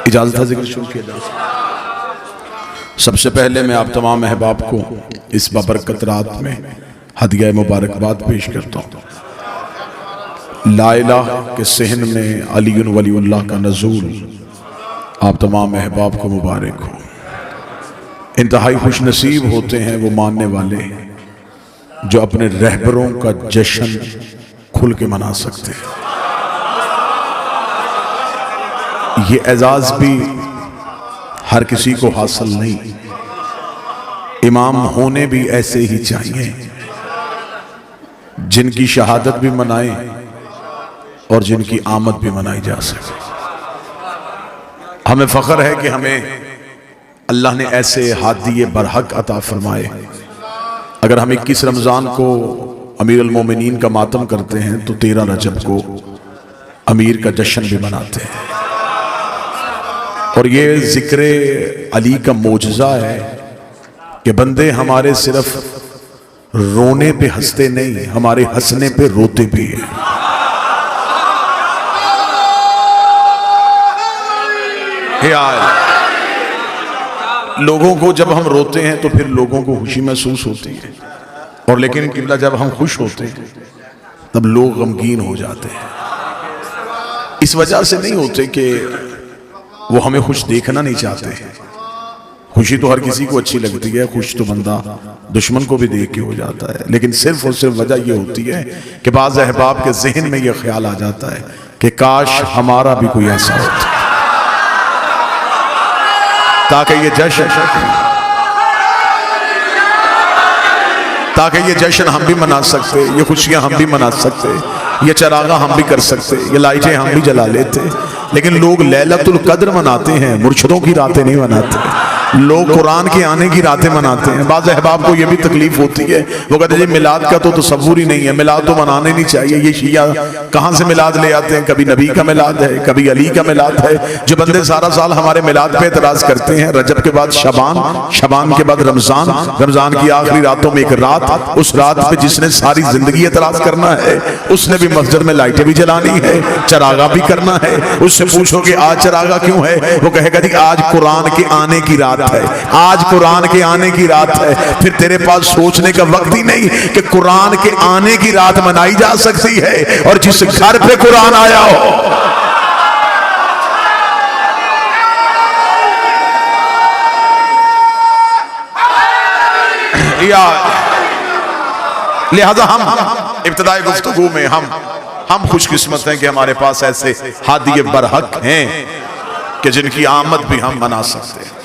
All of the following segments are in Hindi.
इजाज़त है जिक्र शुरू किया जा सकता। सबसे पहले मैं आप तमाम अहबाब को इस बाबरकत रात में हदिया मुबारकबाद पेश करता हूँ। ला इलाहा के सहन में अलीयुन वलीउल्लाह का नज़ूल आप तमाम अहबाब को मुबारक हो। इंतहाई खुश नसीब होते हैं वो मानने वाले जो अपने रहबरों का जश्न खुल के मना सकते हैं। ये एजाज़ भी हर किसी को हासिल नहीं। इमाम होने भी ऐसे ही चाहिए जिनकी शहादत भी मनाए और जिनकी आमद भी मनाई जा सके। हमें फख्र है कि हमें अल्लाह ने ऐसे हादी बरहक अता फरमाए। अगर हम 21 रमज़ान को अमीर अल मोमिनीन का मातम करते हैं तो 13 रजब को अमीर का जश्न भी मनाते हैं। और ये जिक्र अली का मोजज़ा है कि बंदे हमारे सिर्फ रोने पे हंसते नहीं, हमारे हंसने पे रोते भी हैं। लोगों को जब हम रोते हैं तो फिर लोगों को खुशी महसूस होती है, और लेकिन किबला जब हम खुश होते हैं तब लोग गमगीन हो जाते हैं। इस वजह से नहीं होते कि वो हमें खुश देखना नहीं चाहते हैं। खुशी तो हर किसी को अच्छी लगती है, खुश तो बंदा दुश्मन को भी देख के हो जाता है, लेकिन सिर्फ और सिर्फ वजह ये होती है कि बाज़ अहबाब के जहन में ये ख्याल आ जाता है कि काश हमारा भी कोई ऐसा होता ताकि ये जश्न हम भी मना सकते, ये खुशियां हम भी मना सकते, ये चरागा हम भी कर सकते, ये लाइटें हम भी जला लेते। लेकिन लोग लैलतुल कद्र मनाते हैं, मुर्शिदों की रातें नहीं मनाते। लोग कुरान के आने की रातें मनाते हैं। बाज़ अहबाब को यह भी तकलीफ होती है, वो कहते हैं मिलाद का तो तसव्वुर ही नहीं है, मिलाद तो मनाने नहीं चाहिए। ये शिया कहाँ से मिलाद ले आते हैं? कभी नबी का मिलाद है, कभी अली का मिलाद है। जो बंदे सारा साल हमारे मिलाद पे एतराज करते हैं, रजब के बाद शबान, शबान के बाद रमजान, रमजान की आखिरी रातों में एक रात, उस रात पे जिसने सारी जिंदगी एतराज करना है उसने भी मस्जिद में लाइटें भी जलानी है, चरागा भी करना है। उससे पूछो कि आज चरागा क्यों है? वो कहेगा जी आज कुरान के आने की रात है, आज कुरान के आने की रात है। फिर तेरे पास सोचने का वक्त ही नहीं कि कुरान के आने की रात मनाई जा सकती है, और जिस घर पे कुरान आया हो लिहाजा हम इब्तिदाई गुफ्तगू में हम खुशकिस्मत हैं कि हमारे पास ऐसे हादी बरहक हैं कि जिनकी आमद भी हम मना सकते हैं।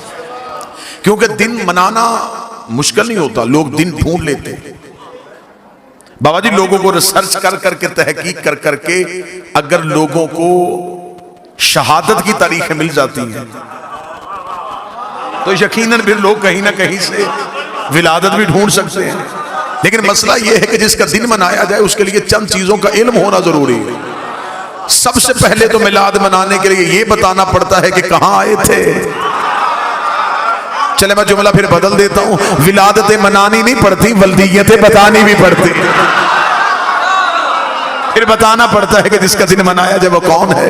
क्योंकि दिन मनाना मुश्किल नहीं होता, लोग दिन ढूंढ लेते हैं। बाबा जी लोगों को रिसर्च कर करके, तहकीक कर करके अगर लोगों को शहादत की तारीखें मिल जाती हैं तो यकीनन फिर लोग कहीं ना कहीं से विलादत भी ढूंढ सकते हैं। लेकिन मसला यह है कि जिसका दिन मनाया जाए उसके लिए चंद चीजों का इल्म होना जरूरी है। सबसे पहले तो मिलाद मनाने के लिए यह बताना पड़ता है कि कहां आए थे। चले मैं जुमला फिर बदल देता हूं, विलादतें मनानी नहीं पड़ती, वल्दियतें बतानी भी पड़ती। फिर बताना पड़ता है कि जिसका दिन मनाया जाए वो कौन है,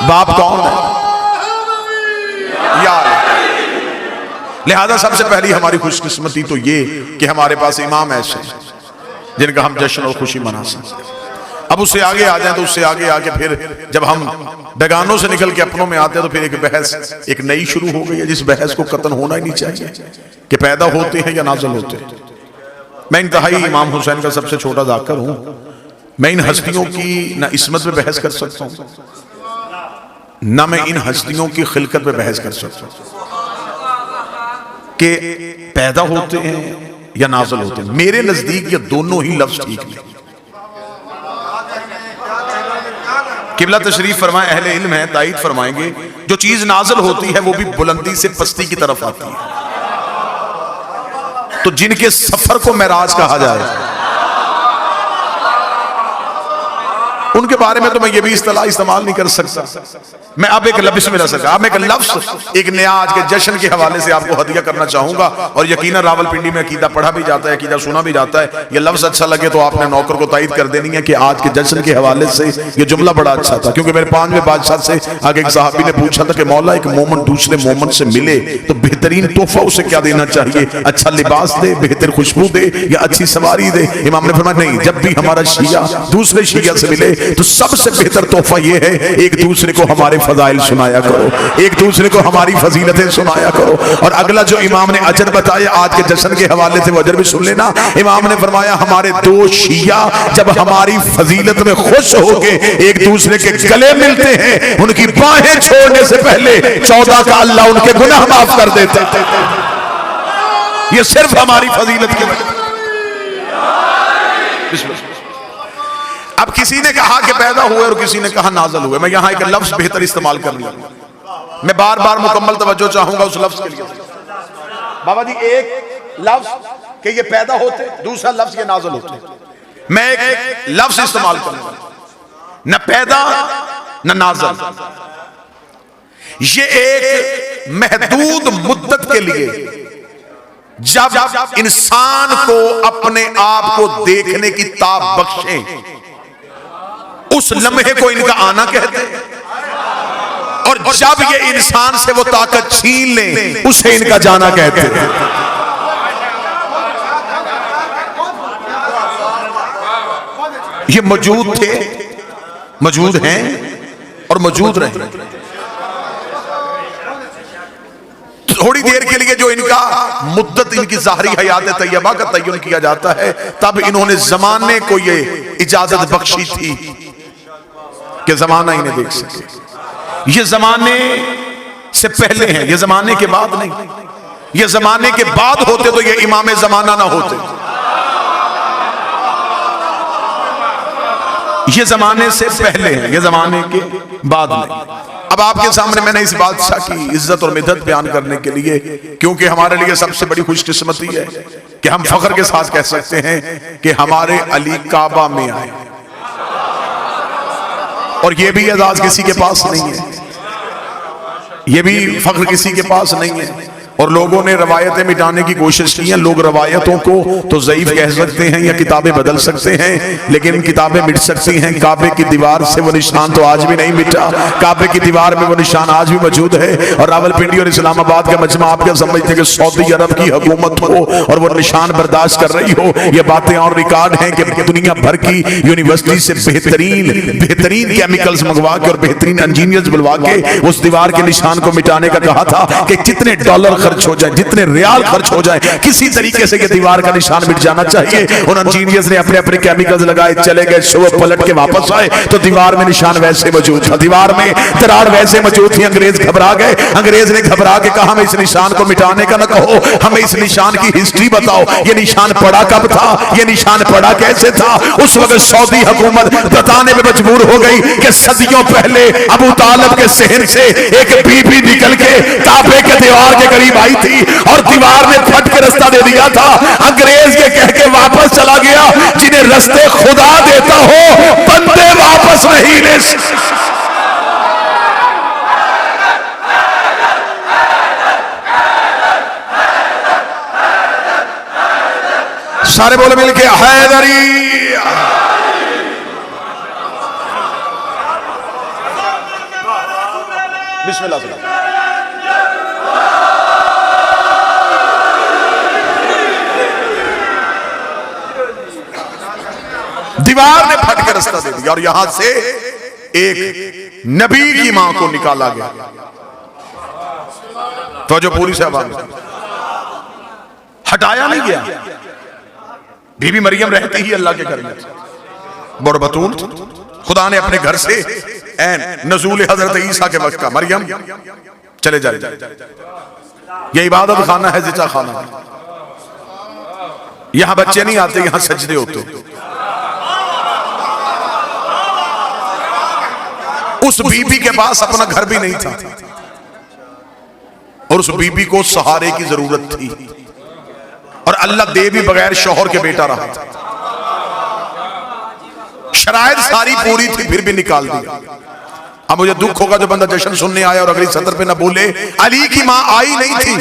बाप कौन है यार। लिहाजा सबसे पहली हमारी खुशकिस्मती तो ये कि हमारे पास इमाम ऐसे जिनका हम जश्न और खुशी मना सकते हैं। अब उससे आगे आ जाए तो उससे आगे आके फिर जब हम बेगानों से निकल के अपनों में आते हैं तो फिर एक बहस एक नई शुरू हो गई है, जिस बहस को खत्म होना ही नहीं चाहिए कि पैदा होते हैं या नाज़िल होते हैं। मैं इंतहाई इमाम हुसैन का सबसे छोटा जाकर हूं। मैं इन हस्तियों की ना इस्मत पे बहस कर सकता हूं, ना मैं इन हस्तियों की खिलकत पे बहस कर सकता हूं कि पैदा होते हैं या नाज़िल होते हैं। मेरे नजदीक ये दोनों ही लफ्ज ठीक नहीं। किबला तशरीफ फरमाए, अहले इल्म है ताईद फरमाएंगे, जो चीज नाज़िल होती है वो भी बुलंदी से पस्ती की तरफ आती है। तो जिनके सफर को मेराज कहा जाए उनके बारे में तो मैं ये भी इस्तेलाह इस्तेमाल नहीं कर सकता। मैं अब एक लफ्ज़ में रह सका, अब एक लफ्ज़ एक नया आज के जश्न के हवाले से आपको हदिया करना चाहूंगा। और यकीनन रावलपिंडी में अकीदा पढ़ा भी जाता है, अकीदा सुना भी जाता है। ये लफ्ज़ अच्छा लगे तो आपने नौकर को तायद कर देनी है कि आज के जश्न के हवाले से ये जुमला बड़ा अच्छा था। क्योंकि मेरे 5वें बादशाह से आगे एक सहाबी ने पूछा था कि मौला एक मोमन दूसरे मोमन से मिले तो बेहतरीन तोहफा उसे क्या देना चाहिए? अच्छा लिबास दे, बेहतर खुशबू दे, या अच्छी सवारी दे? इमाम ने फरमाया नहीं, जब भी हमारा शिया दूसरे शिया से मिले तो सबसे बेहतर तोहफा ये है एक दूसरे को हमारे फजाइल सुनाया करो, एक दूसरे को हमारी फजीलतें सुनाया करो। और अगला जो इमाम ने अजर बताया आज के जश्न के हवाले से वो अजर भी सुन लेना। इमाम ने फरमाया हमारे 2 शिया जब हमारी फजीलत में खुश होके एक दूसरे के गले मिलते हैं, उनकी बाहें छोड़ने से पहले 14 का अल्लाह उनके गुनाह माफ कर देता है। ये सिर्फ हमारी फजीलत की वजह। अब किसी ने कहा कि पैदा हुए और किसी ने कहा नाज़िल हुए। मैं यहां एक लफ्ज बेहतर इस्तेमाल कर लूंगा, मैं बार बार मुकम्मल तवज्जो चाहूंगा उस लफ्ज के लिए। बाबा जी एक लफ्ज कि ये पैदा होते, दूसरा लफ्ज ये नाज़िल होते। मैं एक लफ्ज इस्तेमाल करूंगा, न पैदा न नाज़िल। ये एक महदूद मुद्दत के लिए जब इंसान को अपने आप को देखने की ताब बख्शे, उस लम्हे को इनका आना कहते हैं। और जब ये इंसान से वो ताकत छीन ले उसे इनका जाना कहते हैं। ये मौजूद थे, मौजूद हैं और मौजूद रहे। थोड़ी देर के लिए जो इनका मुद्दत इनकी ज़ाहरी हयात तैयबा का तय्युन किया जाता है, तब इन्होंने जमाने को ये इजाजत बख्शी थी कि जमाना इन्हें देख सके। ये जमाने से पहले हैं, ये जमाने के बाद नहीं। ये जमाने के बाद होते तो ये इमाम जमाना ना होते। ये जमाने से पहले हैं, ये जमाने के बाद नहीं। अब आपके सामने मैंने इस बादशाह की इज्जत और मिदत बयान करने के लिए, क्योंकि हमारे लिए सबसे बड़ी खुशकिस्मती है कि हम फख्र के साथ कह सकते हैं कि हमारे अली काबा में आए। और ये भी एजाज किसी के पास नहीं है, ये भी फख्र किसी के पास नहीं है। और लोगों ने रवायतें मिटाने की कोशिश की है। लोग रवायतों को तो ज़ईफ कह सकते हैं या किताबें बदल सकते हैं, लेकिन किताबें मिट सकती हैं। काबे की दीवार से वो निशान तो आज भी नहीं मिटा, काबे की दीवार में वो निशान आज भी मौजूद है। और रावलपिंडी और इस्लामाबाद का मजमा आप क्या समझते हैं कि सऊदी अरब की हुकूमत हो और वो निशान बर्दाश्त कर रही हो? ये बातें और रिकॉर्ड हैं कि दुनिया भर की यूनिवर्सिटी से बेहतरीन केमिकल्स मंगवा के और बेहतरीन इंजीनियर्स बुलवा के उस दीवार के निशान को मिटाने का कहा था कि कितने डॉलर खर्च हो जाए, जितने रियाल खर्च हो जाए, किसी तरीके से ये दीवार का निशान मिट जाना चाहिए। उन इंजीनियर्स ने अपने अपने केमिकल्स लगाए, चले गए, सुबह पलट के वापस आए तो दीवार में निशान वैसे मौजूद था, दीवार में दरार वैसे मौजूद थी। अंग्रेज घबरा गए, अंग्रेज ने घबरा के कहा हमें इस निशान को मिटाने का न कहो, हमें इस निशान की हिस्ट्री बताओ। ये निशान पड़ा कब था, ये निशान पड़ा कैसे था? उस वक्त सऊदी हुकूमत बताने में मजबूर हो गई कि सदियों पहले अबू तालिब के सहन से एक बीबी निकल के काबे के दीवार के करीब आई थी और दीवार ने फट के रास्ता दे दिया था। अंग्रेज ये कह के वापस चला गया, जिन्हें रास्ते खुदा देता हो बंदे वापस नहीं ले। सारे बोले मिलके हैदरी। बिस्मिल्लाह। दीवार ने फट के रास्ता दे दिया और यहां से एक नबी की मां को निकाला गया। तो जो पूरी से हटाया नहीं गया। बीबी मरियम रहती ही अल्लाह के घर में बड़ बतूल, खुदा ने अपने घर से नज़ूल हजरत ईसा के वक्त का मरियम चले जाए, ये इबादत खाना है, जिचा खाना है। यहां बच्चे नहीं आते, यहां सजदे होते। उस बीबी के पास अपना घर भी नहीं था और उस बीबी को सहारे की जरूरत थी और अल्लाह दे भी बगैर शौहर के बेटा रहा था। शराइत सारी पूरी थी फिर भी निकाल दिया। अब मुझे दुख होगा जो बंदा जश्न सुनने आया और अगली सत्र पे ना बोले अली की मां आई नहीं थी,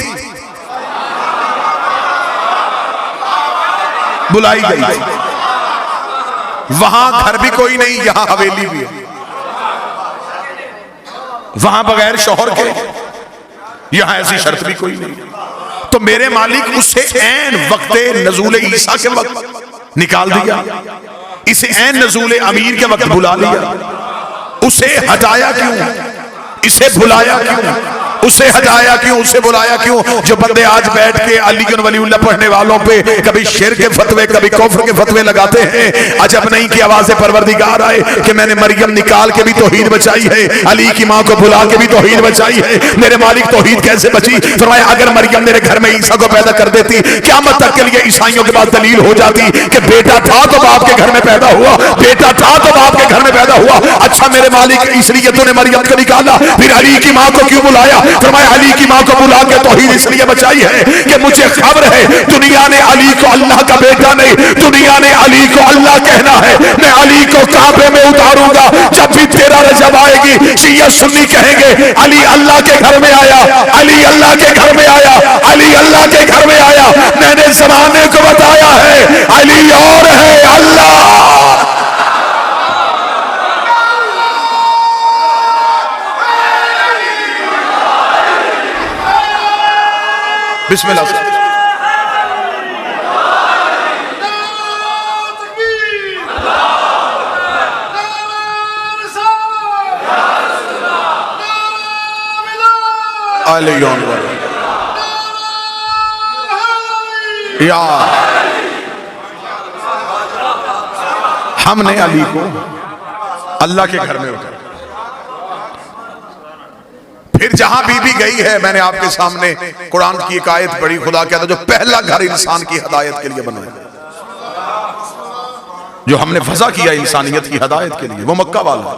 बुलाई गई थी। वहां घर भी कोई नहीं, यहां हवेली भी है। वहां बगैर शौहर के, यहां ऐसी शर्त भी कोई नहीं। तो मेरे मालिक उसे ऐन वक्ते नजूल ईसा के वक्त निकाल दिया, इसे ऐन नजूल अमीर के वक्त बुला लिया। उसे हटाया क्यों, इसे बुलाया क्यों, उसे हटाया क्यों, उसे बुलाया क्यों? जो बंदे आज बैठ के अली वलीउल्लाह पढ़ने वालों पे कभी शिर के फतवे कभी कुफ्र के फतवे लगाते हैं, अजब नहीं कि आवाज़ परवरदिगार आए कि मैंने मरियम निकाल के भी तौहीद बचाई है, अली की मां को बुला के भी तौहीद बचाई है। मेरे मालिक तौहीद कैसे बची? फरमाया अगर मरियम मेरे घर में ईसा को पैदा कर देती, क़यामत तक के लिए ईसाइयों के पास दलील हो जाती कि बेटा था तो बाप के घर में पैदा हुआ, बेटा था तो बाप के घर में पैदा हुआ। अच्छा मेरे मालिक इसलिए तूने मरियम को निकाला, फिर अली की मां को क्यों बुलाया? फरमाया अली की मां को बुला के तौहीद इसलिए बचाई है कि मुझे खबर है दुनिया ने अली को अल्लाह का बेटा नहीं, दुनिया ने अली को अल्लाह कहना है। मैं अली को काबे में उतारूंगा, जब भी तेरा रजब आएगी शिया सुन्नी कहेंगे अली अल्लाह के घर में आया, अली अल्लाह के घर में आया, अली अल्लाह के घर में आया। मैंने जमाने को बताया है अली और है अल्लाह। बिस्मिल्लाह। या हमने अली को अल्लाह के घर में उतारा। फिर जहां बीबी गई है, मैंने आपके सामने कुरान की एक आयत पढ़ी, खुदा कहता जो पहला घर इंसान की हदायत के लिए बनाया, जो हमने फजा किया इंसानियत की हदायत के लिए, वो मक्का वाला है।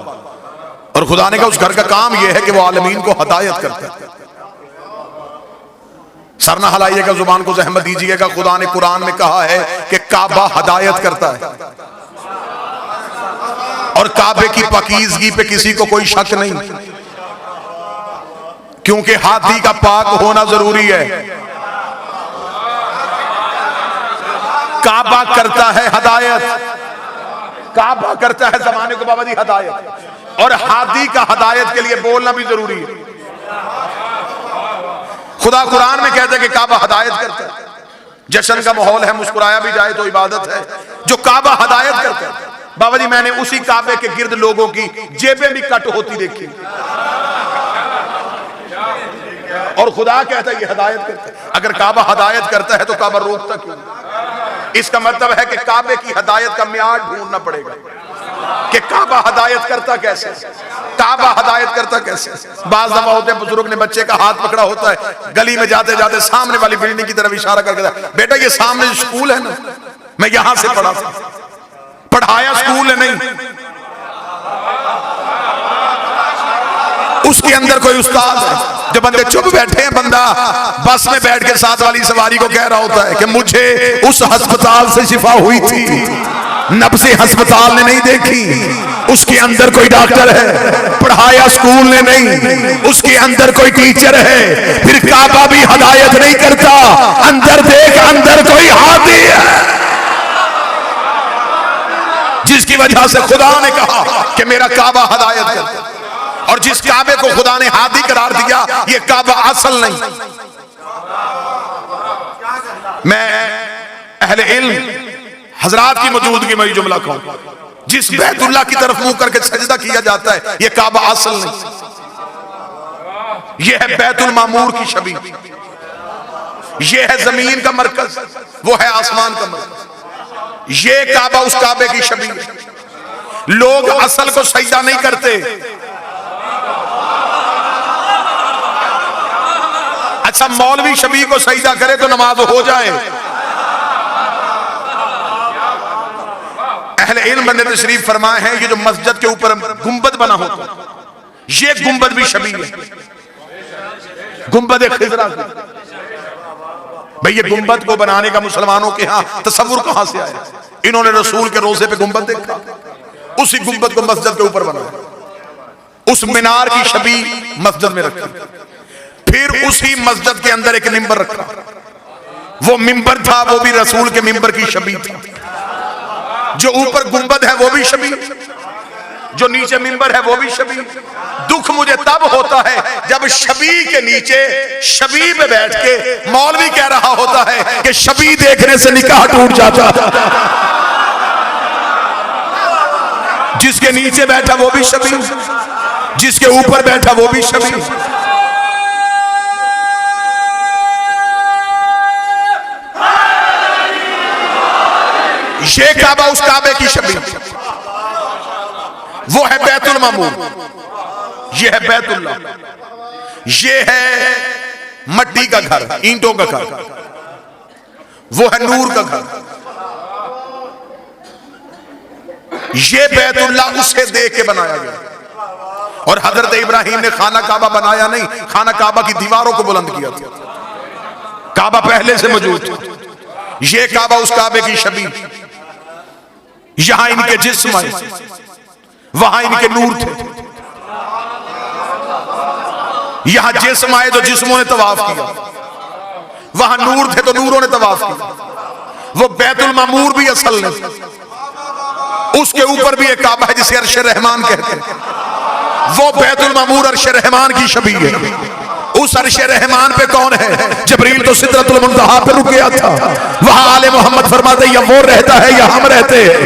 और खुदा ने कहा उस घर का काम यह है कि वो आलमीन को हदायत करता है। सर ना हलाइएगा, जुबान को जहमत दीजिएगा। खुदा ने कुरान में कहा है कि काबा हदायत करता है, और काबे की पाकीज़गी पे किसी को कोई शक नहीं, क्योंकि हाथी का पाक होना जरूरी है। काबा करता है हदायत, काबा करता है जमाने को बाबा जी हदायत, और हाथी का हदायत के लिए बोलना भी जरूरी है। खुदा कुरान में कहता है कि काबा हदायत करता है। जश्न का माहौल है, मुस्कुराया भी जाए तो इबादत है। जो काबा हदायत करता है, बाबा जी मैंने उसी काबे के गिर्द लोगों की जेबें भी कट होती देखी, और खुदा कहता है ये हदायत करता है। अगर काबा हदायत करता है तो काबा रोकता क्यों? इसका मतलब है कि काबे की हदायत का मियाद ढूंढना पड़ेगा कि काबा हदायत करता कैसे, काबा हदायत करता कैसे। बाज दफा होते हैं बुजुर्ग ने बच्चे का हाथ पकड़ा होता है, गली में जाते जाते सामने वाली बिल्डिंग की तरफ इशारा करके बेटा ये सामने स्कूल है ना, मैं यहां से पढ़ा था। पढ़ाया स्कूल है नहीं, उसके अंदर कोई उस्ताद है। जो बंदे चुप बैठे हैं, बंदा बस में बैठ के साथ वाली सवारी को कह रहा होता है कि मुझे उस अस्पताल से शिफा हुई थी, नब्ज़े अस्पताल ने नहीं देखी, उसके अंदर कोई डॉक्टर है। पढ़ाया स्कूल ने नहीं, उसके अंदर कोई टीचर है। फिर काबा भी हदायत नहीं करता, अंदर देख अंदर कोई हाथी है, जिसकी वजह से खुदा ने कहा कि मेरा काबा हदायत करता। और जिस काबे को खुदा ने हादी करार दिया, ये काबा असल नहीं। मैं अहले इल्म हजरात की मौजूदगी में जुमला कहूं, जिस बैतुल्लाह की तरफ मुंह करके सजदा किया जाता है, ये काबा असल नहीं, ये है बैतुल मामूर की शबी, ये है जमीन का मरकज, वो है आसमान का मरकज। ये काबा उस काबे की शबी है। लोग असल को सजदा नहीं करते। अच्छा मौलवी शबी को सजदा करे तो नमाज हो जाए। अहले इल्म ने तशरीफ फरमाए हैं, ये जो मस्जिद के ऊपर गुंबद बना होता है, ये गुंबद भी शबी है, गुंबद खिजरा। भाई ये गुंबद को बनाने का मुसलमानों के यहाँ तसव्वुर कहां से आया? इन्होंने रसूल के रोजे पे गुंबद देखा, उसी गुंबद को मस्जिद के ऊपर बनाया, उस मीनार की छवि मस्जिद में रखी। फिर उसी मस्जिद के अंदर एक मिंबर रखा, वो मिंबर था वो भी रसूल के मिंबर की छवि थी। जो ऊपर गुंबद है वो भी छवि, जो नीचे मिंबर है वो भी छवि। दुख मुझे तब होता है जब छवि के नीचे छवि पे बैठ के मौलवी कह रहा होता है कि छवि देखने से निकाह टूट जाता। जिसके नीचे बैठा वो भी छवि, जिसके ऊपर बैठा वो भी छवि। ये काबा उस काबे की छवि, वो है बैतुल मामूर, ये है बैतुल्लाह, ये है मट्टी का घर, ईंटों का घर, वो है नूर का घर। ये बैतुल्लाह उसे देख के बनाया गया। और हजरत इब्राहिम ने खाना काबा बनाया नहीं, खाना काबा की दीवारों को बुलंद किया था। काबा पहले से मौजूद था। ये काबा उस काबे की छवि, यहां इनके जिस्म आए, वहां इनके नूर थे। यहां जिस्म आए तो जिस्मों ने तवाफ किया, वहां नूर थे तो नूरों ने तवाफ किया। वो बैतुल मामूर भी असल ने, उसके ऊपर भी एक काबा है जिसे अर्श रहमान कहते हैं। वो बैतुल मामूर अर्श रहमान की छवि है। उस अर्श रहमान पे कौन है? जबरील तो सिदरतुल मुंतहा पे रुक गया था। वहां आले मोहम्मद फरमाते या वो रहता है या हम रहते हैं।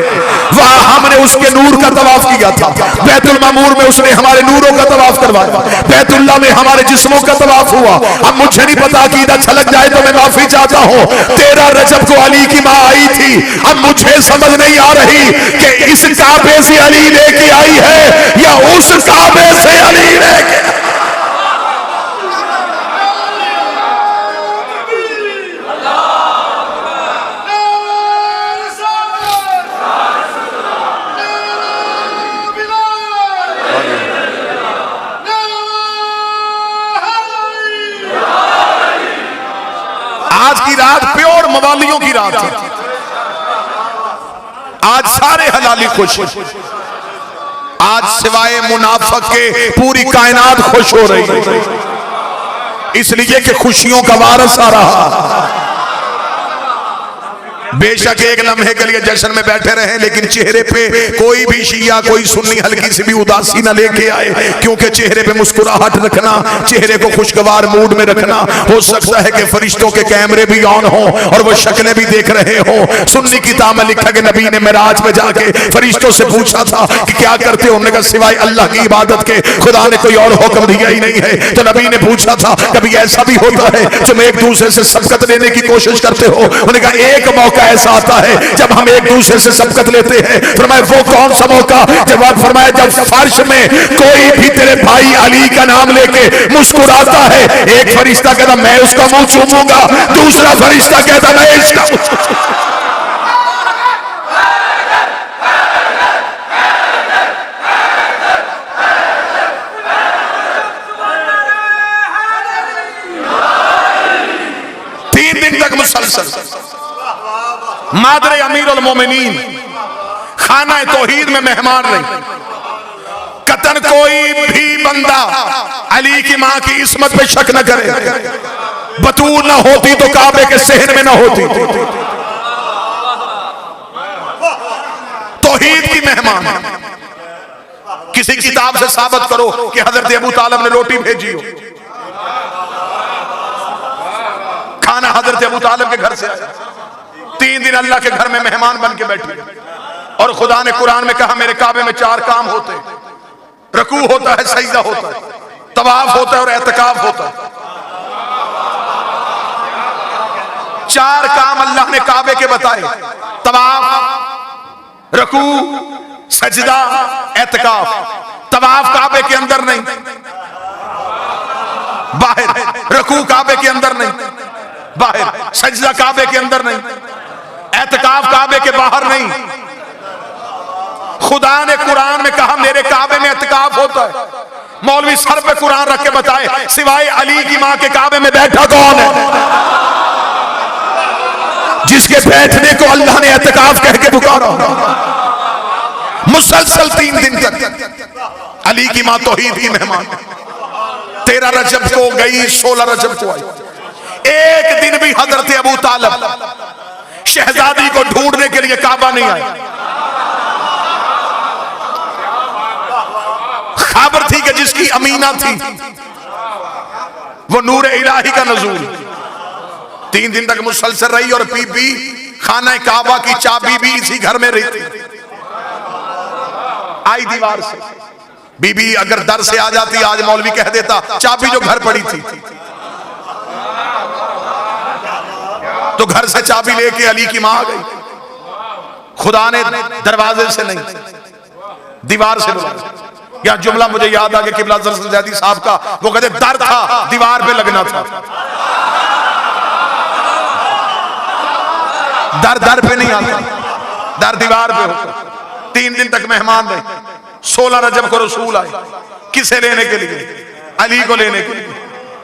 वहां हमने उसके नूर का तवाफ किया था। बैतुल मामूर में उसने हमारे नूरों का तवाफ करवाया, बैतुल्लाह में हमारे जिस्मों का तवाफ हुआ। अब मुझे नहीं पता कि इधर छलक जाए तो मैं माफी चाहता हूँ। 13 रजब को अली की माँ आई थी। अब मुझे समझ नहीं आ रही कि इस काबे से अली लेके आई है या उस काबे से अली लेके। आज की रात प्योर मवालियों की रात है। आज सारे हलाली खुश, आज सिवाय मुनाफिक के पूरी कायनात खुश हो रही है, इसलिए कि खुशियों का वारस आ रहा। बेशक एक लम्हे के लिए जश्न में बैठे रहे, लेकिन चेहरे पे कोई भी शिया कोई सुन्नी हल्की सी भी उदासी न लेके आए, क्योंकि चेहरे पे मुस्कुराहट रखना, चेहरे को खुशगवार मूड में रखना। हो सकता है कि फरिश्तों के कैमरे भी ऑन हो और वो शक्लें भी देख रहे हो। सुन्नी किताब में लिखा कि नबी ने मेराज में जाके फरिश्तों से पूछा था कि क्या करते हो? उन्होंने कहा सिवाय अल्लाह की इबादत के खुदा ने कोई और हुक्म दिया ही नहीं है। तो नबी ने पूछा था कभी ऐसा भी होता है तुम एक दूसरे से सबकत लेने की कोशिश करते हो? उन्होंने कहा एक मौका ऐसा आता है जब हम एक दूसरे से सबकत लेते हैं। फरमाया वो कौन सा मौका? जवाब फरमाया जब फर्श में कोई भी तेरे भाई अली का नाम लेके मुस्कुराता है, एक फरिश्ता कहता मैं उसका मुंह चूमूंगा, दूसरा फरिश्ता कहता मैं इसका। तीन दिन तक मुसलसल मादरे अमीरुल मोमिनीन खाना तौहीद में मेहमान रही। कतन कोई भी बंदा अली की मां की इस्मत पे शक न करे। बतूल ना होती तो काबे के सहन में ना होती। तौहीद की मेहमान। किसी किताब से साबित करो कि हजरत अबू तालिब ने रोटी भेजी हो। खाना हजरत अबू तालिब के घर से आया। 3 दिन अल्लाह के घर में मेहमान बन के बैठे। और खुदा ने कुरान में कहा मेरे काबे में 4 काम होते, रकू होता है, सजदा होता है, तवाफ होता है और एतकाफ होता है। 4 काम अल्लाह ने काबे के बताए, तवाफ, रकू, सजदा, एतकाफ। तवाफ काबे के अंदर नहीं, बाहर। रकू काबे के अंदर नहीं, बाहर। सजदा काबे के अंदर नहीं, एतकाफ काबे के बाहर नहीं। खुदा ने कुरान में कहा मेरे काबे में एतकाफ होता है। मौलवी सर पे कुरान रख के बताए सिवाय अली की मां के काबे में बैठा कौन है जिसके बैठने को अल्लाह ने एतकाफ कह के पुकारा। मुसलसल 3 दिन तक अली की मां तौहीद की मेहमान। 13 रजब को गई, 16 रजब को आई। एक दिन भी हजरत अबू तालिब शहजादी को ढूंढने के लिए काबा नहीं आए। खबर थी कि जिसकी अमीना थी वो नूर इलाही का नजूल। 3 दिन तक मुसलसल रही और बीबी खाना काबा की चाबी भी इसी घर में रही थी। आई दीवार से, बीबी अगर दर से आ जाती, आज मौलवी कह देता चाबी जो घर पड़ी थी, तो घर से चाबी लेके अली की मां आ गई। खुदा ने दरवाजे से नहीं दीवार से बुलाया। यह जुमला मुझे याद आ गया किबला ज़ैदी साहब का, वो कहते दर था, दीवार पे लगना था। दर पे नहीं आता, दर दीवार पे होता। 3 दिन तक मेहमान रहे। 16 रजब को रसूल आए। किसे लेने के लिए? अली को लेने के लिए।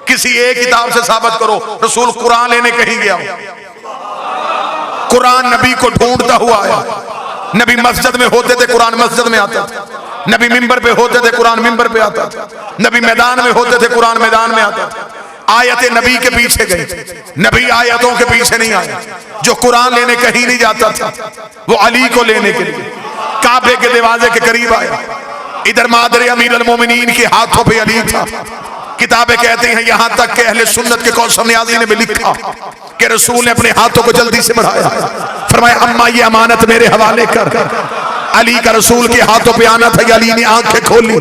किसी एक किताब से साबित करो रसूल कुरान लेने कहीं गया हो। कुरान नबी को ढूंढता हुआ आया। नबी मस्जिद में होते थे, कुरान मस्जिद में आता था। नबी मिंबर पे होते थे, कुरान मिंबर पे आता था। नबी मैदान में होते थे, कुरान मैदान में आता था। आयतें नबी के पीछे गई, नबी आयतों के पीछे नहीं आया। जो कुरान लेने कहीं नहीं जाता था वो अली को लेने के लिए काबे के दरवाजे के करीब आया। इधर मादर अमीर अल मोमिनीन के हाथों पे अली था। किताबें कहते हैं यहां तक कि अहले सुन्नत के कौसर नियाज़ी ने भी लिखा कि रसूल ने अपने हाथों को जल्दी से बढ़ाया, फरमाया अम्मा ये अमानत मेरे हवाले कर। अली का रसूल के हाथों पे आना था। अली ने आंखें खोली,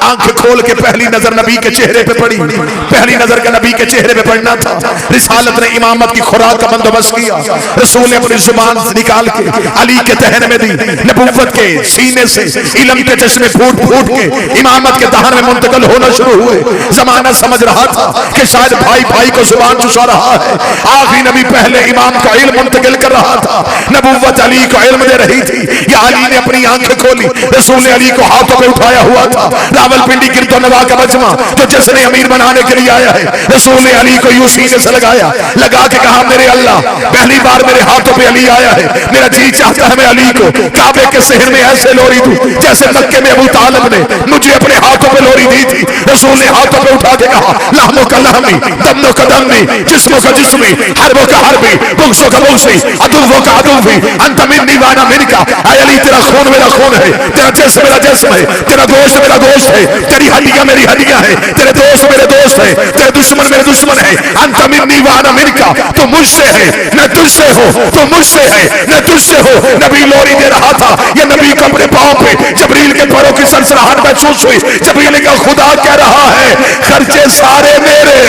आंखें खोल के पहली नजर नबी के चेहरे पे पड़ी। पहली नजर का नबी के चेहरे पे पड़ना था। रिसालत ने इमामत की खुराक का बंदोबस्त किया। रसूल ने अपनी जुबान से निकाल के अली के दहन में दी। नबूवत के सीने से इल्म के चश्मे फूट फूट के इमामत के दहन में मुंतकिल होना शुरू हुए। जमाना समझ रहा था कि शायद भाई भाई को जुबान चुसा रहा है। आखिरी नबी पहले इमाम का इल्म मुंतकिल कर रहा था। नबूवत अली को इल्म दे रही थी। या अली ने अपनी आंखें खोली, रसूल ने अली को हाथों पे उठाया हुआ था। रावलपिंडी गिरदोनवा का मजमा जो जिसने अमीर बनाने के लिए आया है, रसूल ने अली को यूं सीने से लगाया, लगा के कहा मेरे अल्लाह पहली बार मेरे हाथों पे अली आया है। मेरा जी चाहता है मैं अली को काबे के शहर में ऐसे लोरी दूं जैसे मक्के में अबू तालिब ने मुझे अपने हाथों पे लोरी दी थी। रसूल ने हाथों पे उठा के कहा लहमो का लहमी, दमो का दमी, जिस्मो का जिस्मी, हरबो का हरबी, बुग्सो का बुग्सी, अदुवो का अदुवी, अंत मिन्नी वाना मिनका। ऐ अली तेरा खून मेरा खून है, तेरा जिस्म मेरा जिस्म है, तेरा गोश्त मेरा गोश्त है, तेरी हड्डियां मेरी हड्डियां है, तेरे दोस्त मेरे दोस्त है, तेरे दुश्मन मेरे दुश्मन है। अंत मिन्नी वाना मिनका, तो मुझसे है न तुझसे हो, तो मुझसे है न तुझसे हो। नबी लोरी दे रहा था। ये नबी को अपने पांव पे जबरील के पैरों की सनसनाहट महसूस हुई। जबरील का खुदा कह रहा है खर्चे सारे मेरे,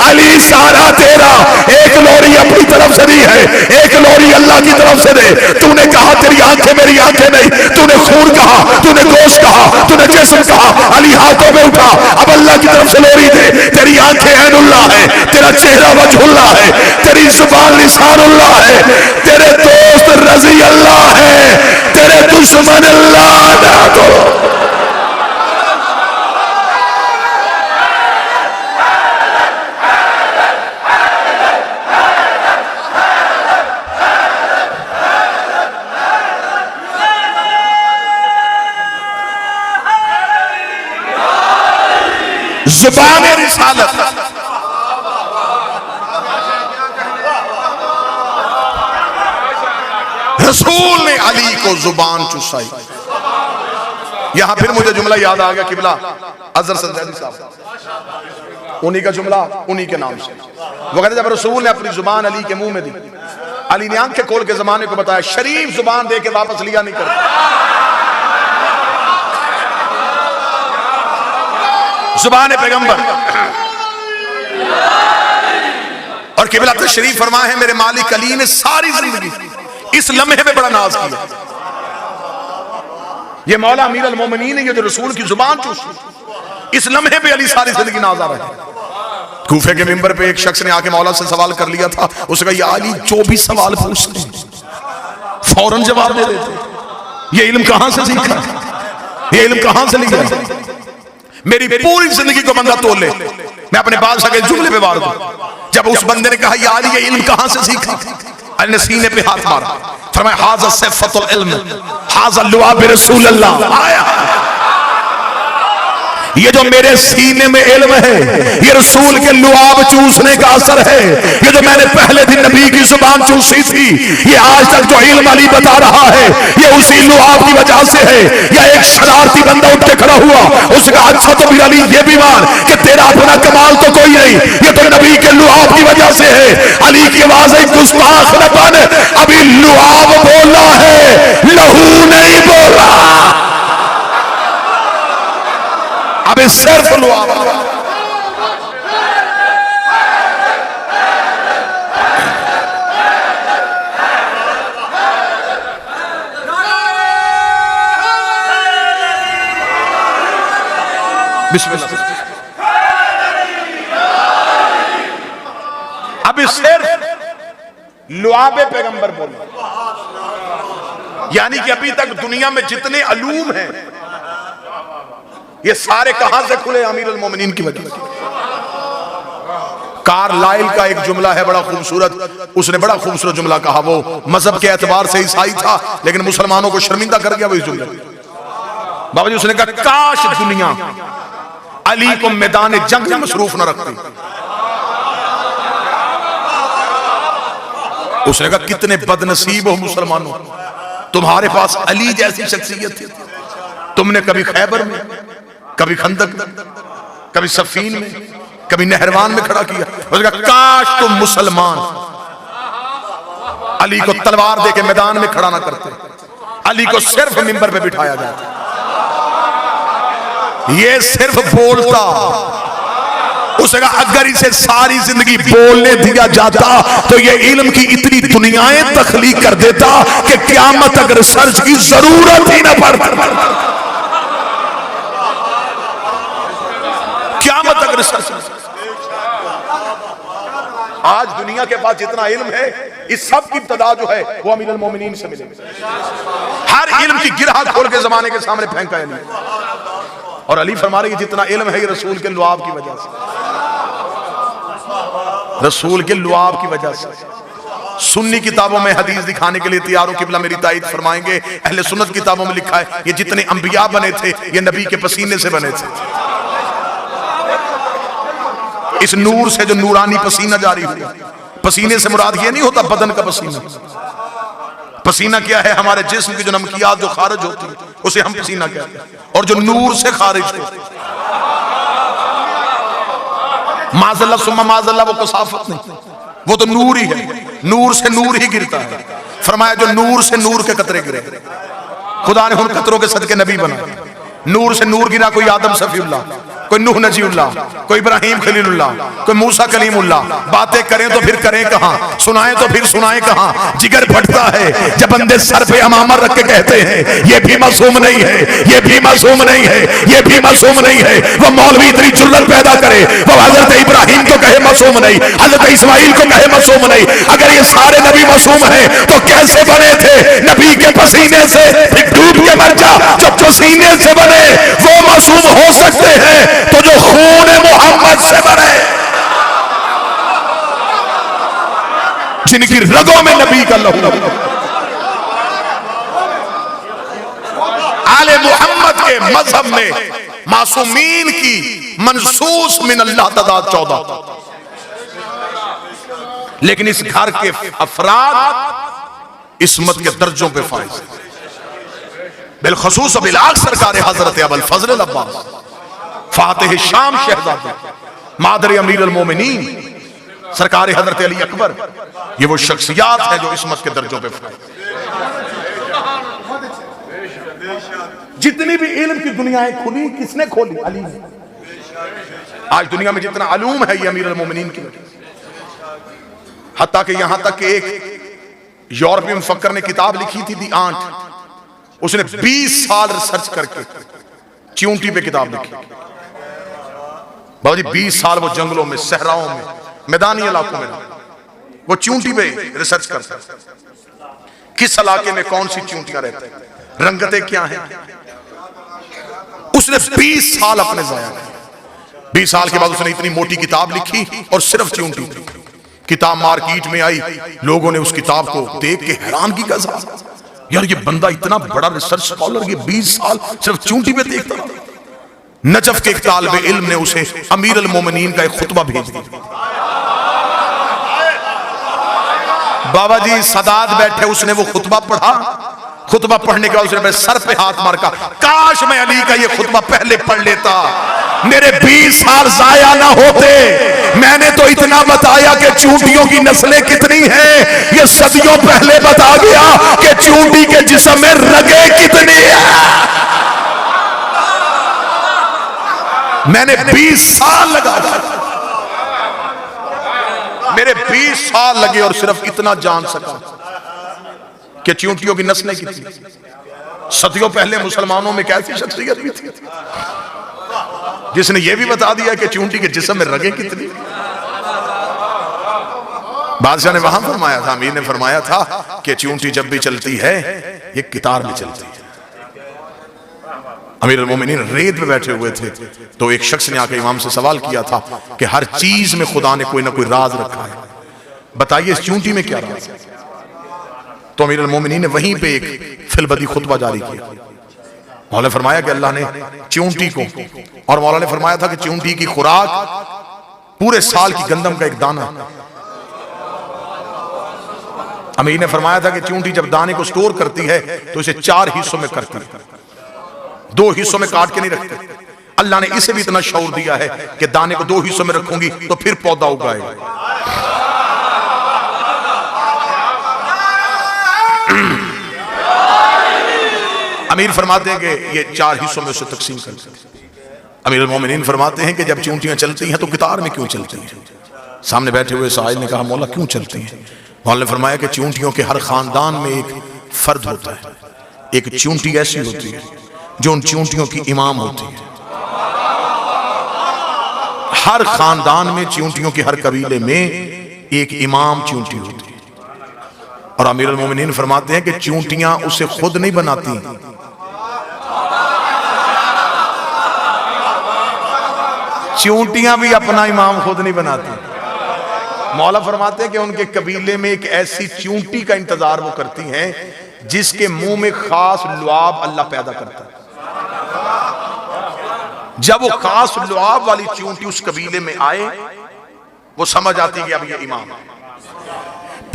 अली सारा तेरा। एक लोरी अपनी तरफ से दी है, एक लोरी अल्लाह की तरफ से दे। तूने कहा तेरी आंखें मेरी आंखें नहीं, तूने खून कहा, तूने गोश्त कहा, तूने जिस्म कहा। अली हाथों में उठा, अब अल्लाह की तरफ से लोरी दे। तेरी आंखें ऐनुल्लाह है, तेरा चेहरा वजहुल्लाह है, तेरी जुबान लिसानुल्लाह है, तेरे दोस्त रजी अल्लाह है, तेरे दुश्मन अल्लाह ना दो। जुबान रिसालत रसूल ने अली को जुबान चुसाई। यहां फिर मुझे जुमला याद आ गया किबला अजहर ज़ैदी साहब, उन्हीं का जुमला उन्हीं के नाम से। वो कहते जब रसूल ने अपनी जुबान अली के मुंह में दी, अली ने आंखें खोल के जमाने को बताया शरीफ जुबान दे के वापस लिया नहीं करता। जुबान पैगंबर और किबला तशरीफ फरमा है मेरे मालिक अली ने सारी जिंदगी इस लम्हे में बड़ा नाज किया। ये मौला अमीर अल मोमिनीन है, ये जो रसूल की जुबान चूसी, इस लम्हे पे अली सारी जिंदगी नाज आ रहा है। कूफे के मिंबर पे एक शख्स ने आके मौला से सवाल कर लिया था। उसने कहा या अली जो भी सवाल पूछते फौरन जवाब दे देते, ये इल्म कहां से सीखा, ये इल्म कहां से लिखा? मेरी पूरी जिंदगी को बंदा तोल ले, मैं अपने बादशाह के जुमले पे वार दूं। जब उस बंदे ने कहा या अली ये इल्म कहां से सीखा, अली ने सीने पे हाथ मारा, फरमाया हाज़ा सैफ़ुल इल्म, हाज़ा लुआब रसूलुल्लाह। आया ये जो मेरे सीने में इल्म है, ये रसूल के लुआब चूसने का असर है। ये जो मैंने पहले दिन नबी की जुबान चूसी थी, ये आज तक जो इल्म अली बता रहा है, ये उसी लुआब की वजह से है। या एक शरारती बंदा उठ के खड़ा हुआ, उसका अच्छा तो फिर अली ये भी मान कि तेरा अपना कमाल तो कोई नहीं, ये तो नबी के लुआब की वजह से है। अली की आवाज है, गुस्ताख न बन, अभी लुआब बोला है, लहू नहीं बोला। अबे सिर्फ लुआब। बिस्मिल्लाह। अभी सिर्फ लुआबे पैगंबर बोले, यानी कि अभी तक दुनिया में जितने अलूम हैं ये सारे कहां से खुले? अमीर अल मोमिनीन की वजह से। कार्लाइल का एक जुमला है बड़ा खूबसूरत, उसने बड़ा खूबसूरत जुमला कहा। वो मजहब के एतबार से ईसाई था, लेकिन मुसलमानों को शर्मिंदा कर गया वो इस जुमले। बाबा जी उसने कहा, काश दुनिया अली को मैदान जंग में मसरूफ न रखती। उसने कहा, कितने बदनसीब हो मुसलमानों, तुम्हारे पास अली जैसी शख्सियत थी। तुमने कभी खैबर में, कभी खंदक में, कभी सफीन में, कभी नहरवान में खड़ा किया। उसने कहा, काश तुम मुसलमान अली को तलवार देके मैदान में खड़ा ना करते, अली को सिर्फ मिंबर पे बिठाया जाता। ये सिर्फ बोलता। उसने कहा, अगर इसे सारी जिंदगी बोलने दिया जाता तो ये इल्म की इतनी दुनियाएं तख्लीक कर देता कि क़यामत अगर सर्च की जरूरत ही ना पड़ती। क़यामत अगर सर्च। आज दुनिया के पास जितना इल्म है, इस सब की इब्तिदा जो है वो अमीरुल मोमिनीन से मिले। हर इल्म की गिरहा खोल के जमाने के सामने फेंका है अली। और अली फरमा रहे जितना इल्म है ये रसूल के लुआब की वजह से, रसूल के लुआब की वजह से। सुन्नी किताबों में हदीस दिखाने के लिए तैयार हो, किबला मेरी ताईद फरमाएंगे। अहले सुन्नत किताबों में लिखा है ये जितने अंबिया बने थे ये नबी के पसीने से बने थे। इस नूर से जो नूरानी पसीना जारी हुआ, पसीने से मुराद ये नहीं होता बदन का पसीना। पसीना क्या है? हमारे जिस्म की जो नमकियात जो खारिज होती है उसे हम पसीना कहते हैं। और जो नूर से खारिज हो, माज़ल्ला सुम्मा माज़ल्ला, वो कसाफत नहीं, वो तो नूर ही है। नूर से नूर ही गिरता है। फरमाया जो नूर से नूर के कतरे गिरे, खुदा ने उन कतरों के सदके नबी बनाए। नूर से नूर गिरा, कोई आदम सफीउल्लाह, कोई नूह नजीउल्लाह, कोई इब्राहिम खलीलुल्लाह, कोई मूसा कलीमुल्लाह। बातें करें तो फिर करें कहां, सुनाएं तो फिर सुनाएं कहां। जिगर फटता है जब बंदे सर पे अमामा रख के कहते हैं ये भी मासूम नहीं है, ये भी मासूम नहीं है, ये भी मासूम नहीं है। वो मौलवी इतनी जुल्लत पैदा करे, वो हजरत इब्राहिम को कहे मासूम नहीं, हजरत इस्माइल को कहे मासूम नहीं। अगर ये सारे नबी मासूम हैं तो कैसे बने थे? नबी के पसीने से। डूब के मर जा, जब पसीने से बने वो मासूम हो सकते हैं तो जो खून मोहम्मद से बने, जिनकी रगों में नबी का लहू, आले मोहम्मद के मजहब में मासूमीन की मनसूस मिन अल्लाह तादाद 14। लेकिन इस घर के अफराद इस्मत के दर्जों पे फाइज, बिलखसूस बिलाग सरकार हजरत अबुल फजल अब्बास फातिह शाम शहजादे मादर अमीरुल मोमिनीन सरकार हजरत अली अकबर, ये वो शख्सियात है जो इस्मत के दर्जों पे फाइज। जितनी भी इल्म की दुनियाएं खुली, किसने खोली? अली ने। आज दुनिया में जितना अलूम है ये अमीरुल मोमिनीन की वजह से। हत्ता कि यहां तक कि एक यूरोपीय मुफक्कर ने किताब लिखी थी दी आंट, उसने 20 साल रिसर्च करके चींटी पे किताब लिखी। बाबा जी 20 साल वो जंगलों में, सहराओं में, मैदानी इलाकों में वो चींटी पे रिसर्च करता है। किस इलाके में कौन सी चींटियां रहती हैं, रंगतें क्या हैं। उसने 20 साल अपने जाया किए। 20 साल के बाद उसने इतनी मोटी किताब लिखी और सिर्फ चींटी थी। किताब मार्केट में आई, लोगों ने उस किताब को देख के हैरान की कहा, यार ये बंदा इतना बड़ा रिसर्च स्कॉलर, ये 20 साल सिर्फ चूंटी पे देखता रहा। नजफ के एक तालिबे इल्म ने उसे अमीर अल मोमिनीन का एक खुतबा भेज दिया। बाबा जी सदात बैठे, उसने वो खुतबा पढ़ा। खुतबा पढ़ने के बाद उसने मेरे सर पे हाथ मार, काश मैं अली का ये खुतबा पहले पढ़ लेता, मेरे 20 साल जाया ना होते। मैंने तो इतना बताया कि चूंटियों की नस्लें कितनी हैं, ये सदियों पहले बता गया कि चूंटी के जिस्म में रगे कितनी है। मैंने 20 साल लगा, मेरे 20 साल लगे और सिर्फ इतना जान सका कि चूंटियों की नस्लें कितनी। सदियों पहले मुसलमानों में कैसी शख्सियत भी थी जिसने यह भी बता दिया कि चूंटी के जिस्म में रगे कितनी। बादशाह ने वहां फरमाया था, अमीर ने फरमाया था कि चूंटी जब भी चलती है ये कितार में चलती है। अमीर अल-मोमिनीन रेत में बैठे हुए थे, तो एक शख्स ने आकर इमाम से सवाल किया था कि हर चीज में खुदा ने कोई ना कोई राज रखा है, बताइए इस चूंटी में क्या राज है। तो अमीर अल-मोमिनीन ने वहीं पे एक फिलबदी खुतबा जारी किया। मौला ने फरमाया कि अल्लाह ने चूंटी को, और मौला ने फरमाया था कि चूंटी की खुराक पूरे साल की गंदम का एक दाना। अमीर ने फरमाया था कि चूंटी जब दाने को स्टोर करती है तो इसे 4 हिस्सों में करती है, 2 हिस्सों में काट के नहीं रखते। अल्लाह ने इसे भी इतना शऊर दिया है कि दाने को 2 हिस्सों में रखूंगी तो फिर पौधा उगाएगा। अमीर फरमाते हैं कि ये 4 हिस्सों में उसे तकसीम कर सकते। अमीर अल-मोमिनीन फरमाते हैं कि जब चूंटियां चलती हैं तो कितार में क्यों चलती हैं। सामने बैठे हुए साहिल ने कहा, मौला क्यों चलती हैं। मौला ने फरमाया कि चूंटियों के हर खानदान में एक फर्द होता है, एक चूंटी ऐसी होती है जो उन चूंटियों की इमाम होती है। हर खानदान में, चूंटियों के हर कबीले में एक इमाम चूंटी होती है। और अमीर अल-मोमिनीन फरमाते हैं कि चूंटियां उसे खुद नहीं बनाती, चूंटियां भी अपना इमाम खुद नहीं बनाती। मौला फरमाते हैं कि उनके कबीले में एक ऐसी चूंटी का इंतजार वो करती हैं जिसके मुंह में खास लुआब अल्लाह पैदा करता है। जब वो खास लुआब वाली चूंटी उस कबीले में आए, वो समझ आती है कि अब ये इमाम है।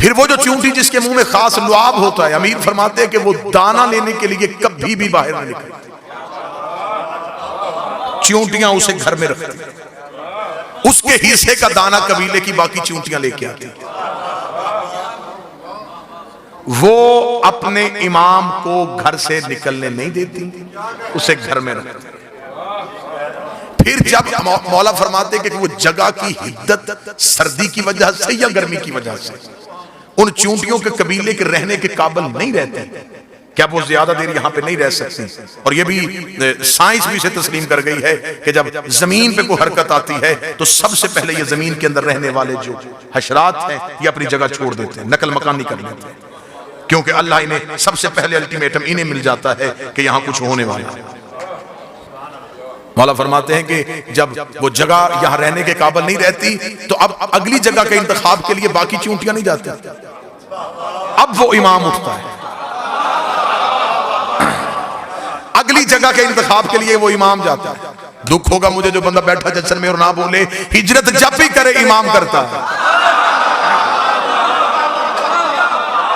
फिर वो जो चूंटी जिसके मुंह में खास लुआब होता है, अमीर फरमाते हैं कि वो दाना लेने के लिए कभी भी बाहर नहीं निकलती, चूंटियां उसे घर में रखती, उसके हिस्से का दाना कबीले की बाकी चूंटियां लेके आती। वो अपने इमाम को घर से निकलने नहीं देती, उसे घर में रखती। फिर जब मौला फरमाते कि वो जगह की हिद्दत सर्दी की वजह से या गर्मी की वजह से उन चूंटियों के कबीले के रहने के काबिल नहीं रहते, क्या वो ज्यादा देर यहां पे नहीं रह सकती। और ये भी साइंस भी इसे तस्लीम कर गई है कि जब जमीन पे कोई हरकत आती है तो सबसे पहले ये जमीन के अंदर रहने वाले जो हशरात हैं ये अपनी जगह छोड़ देते हैं, नकल मकानी कर लेते हैं, क्योंकि अल्लाह इन्हें सबसे पहले अल्टीमेटम इन्हें मिल जाता है कि यहां कुछ होने वाला है। मौला फरमाते हैं कि जब वो जगह यहां रहने के काबिल नहीं रहती तो अब अगली जगह के इंतखाब के लिए बाकी चूंटियां नहीं जाती, अब वो इमाम उठता है। अगली जगह के इंतखाब के लिए वो इमाम जाता है। दुख होगा मुझे जो बंदा बैठा जश्न में और ना बोले, हिजरत जब भी करे इमाम करता है।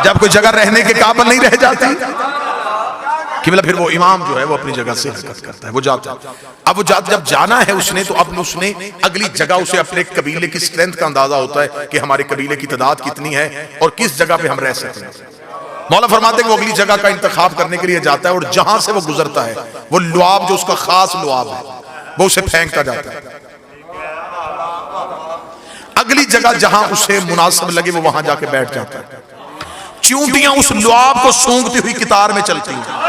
जब कोई जगह रहने के काबिल नहीं रह जाती कि मतलब फिर वो इमाम जो है वो अपनी जगह से हरकत करता है, वो जाता है। अब वो जब जाना है उसने, तो अब उसने अगली जगह उसे अपने कबीले की स्ट्रेंथ का अंदाजा होता है कि हमारे कबीले की तादाद कितनी है और किस जगह पे हम रह सकते हैं। मौला फरमाते हैं वो अगली जगह का इंतखाब करने के लिए जाता है और जहां से वो गुजरता है वो लुआब जो उसका खास लुआब है वो उसे फेंकता जाता है। अगली जगह जहां उसे मुनासिब लगे वो वहां जाके बैठ जाता है। चूंटियां उस लुआब को सूंघती हुई कितार में चलती हैं।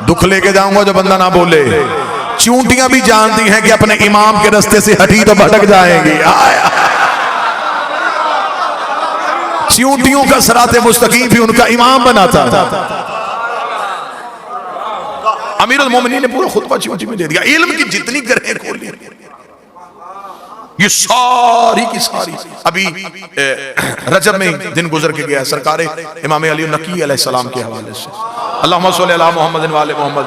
दुख लेके जाऊंगा जो बंदा ना बोले। चूंटियां भी जानती हैं कि अपने इमाम के रास्ते से हटी तो भटक जाएंगी। चूंटियों का सराते मुस्तकीम भी उनका इमाम बनाता था। अमीरुल मोमिनीन ने पूरा खुतबा चूंटी में दे दिया। इल्म की जितनी गरहें खोली ये सारी की सारी अभी रजब में दिन गुजर के गया सरकार इमाम अली नकी अलैहिस्सलाम के हवाले से, अल्लाहुम्मा सल्ली अला मुहम्मद वाले मोहम्मद,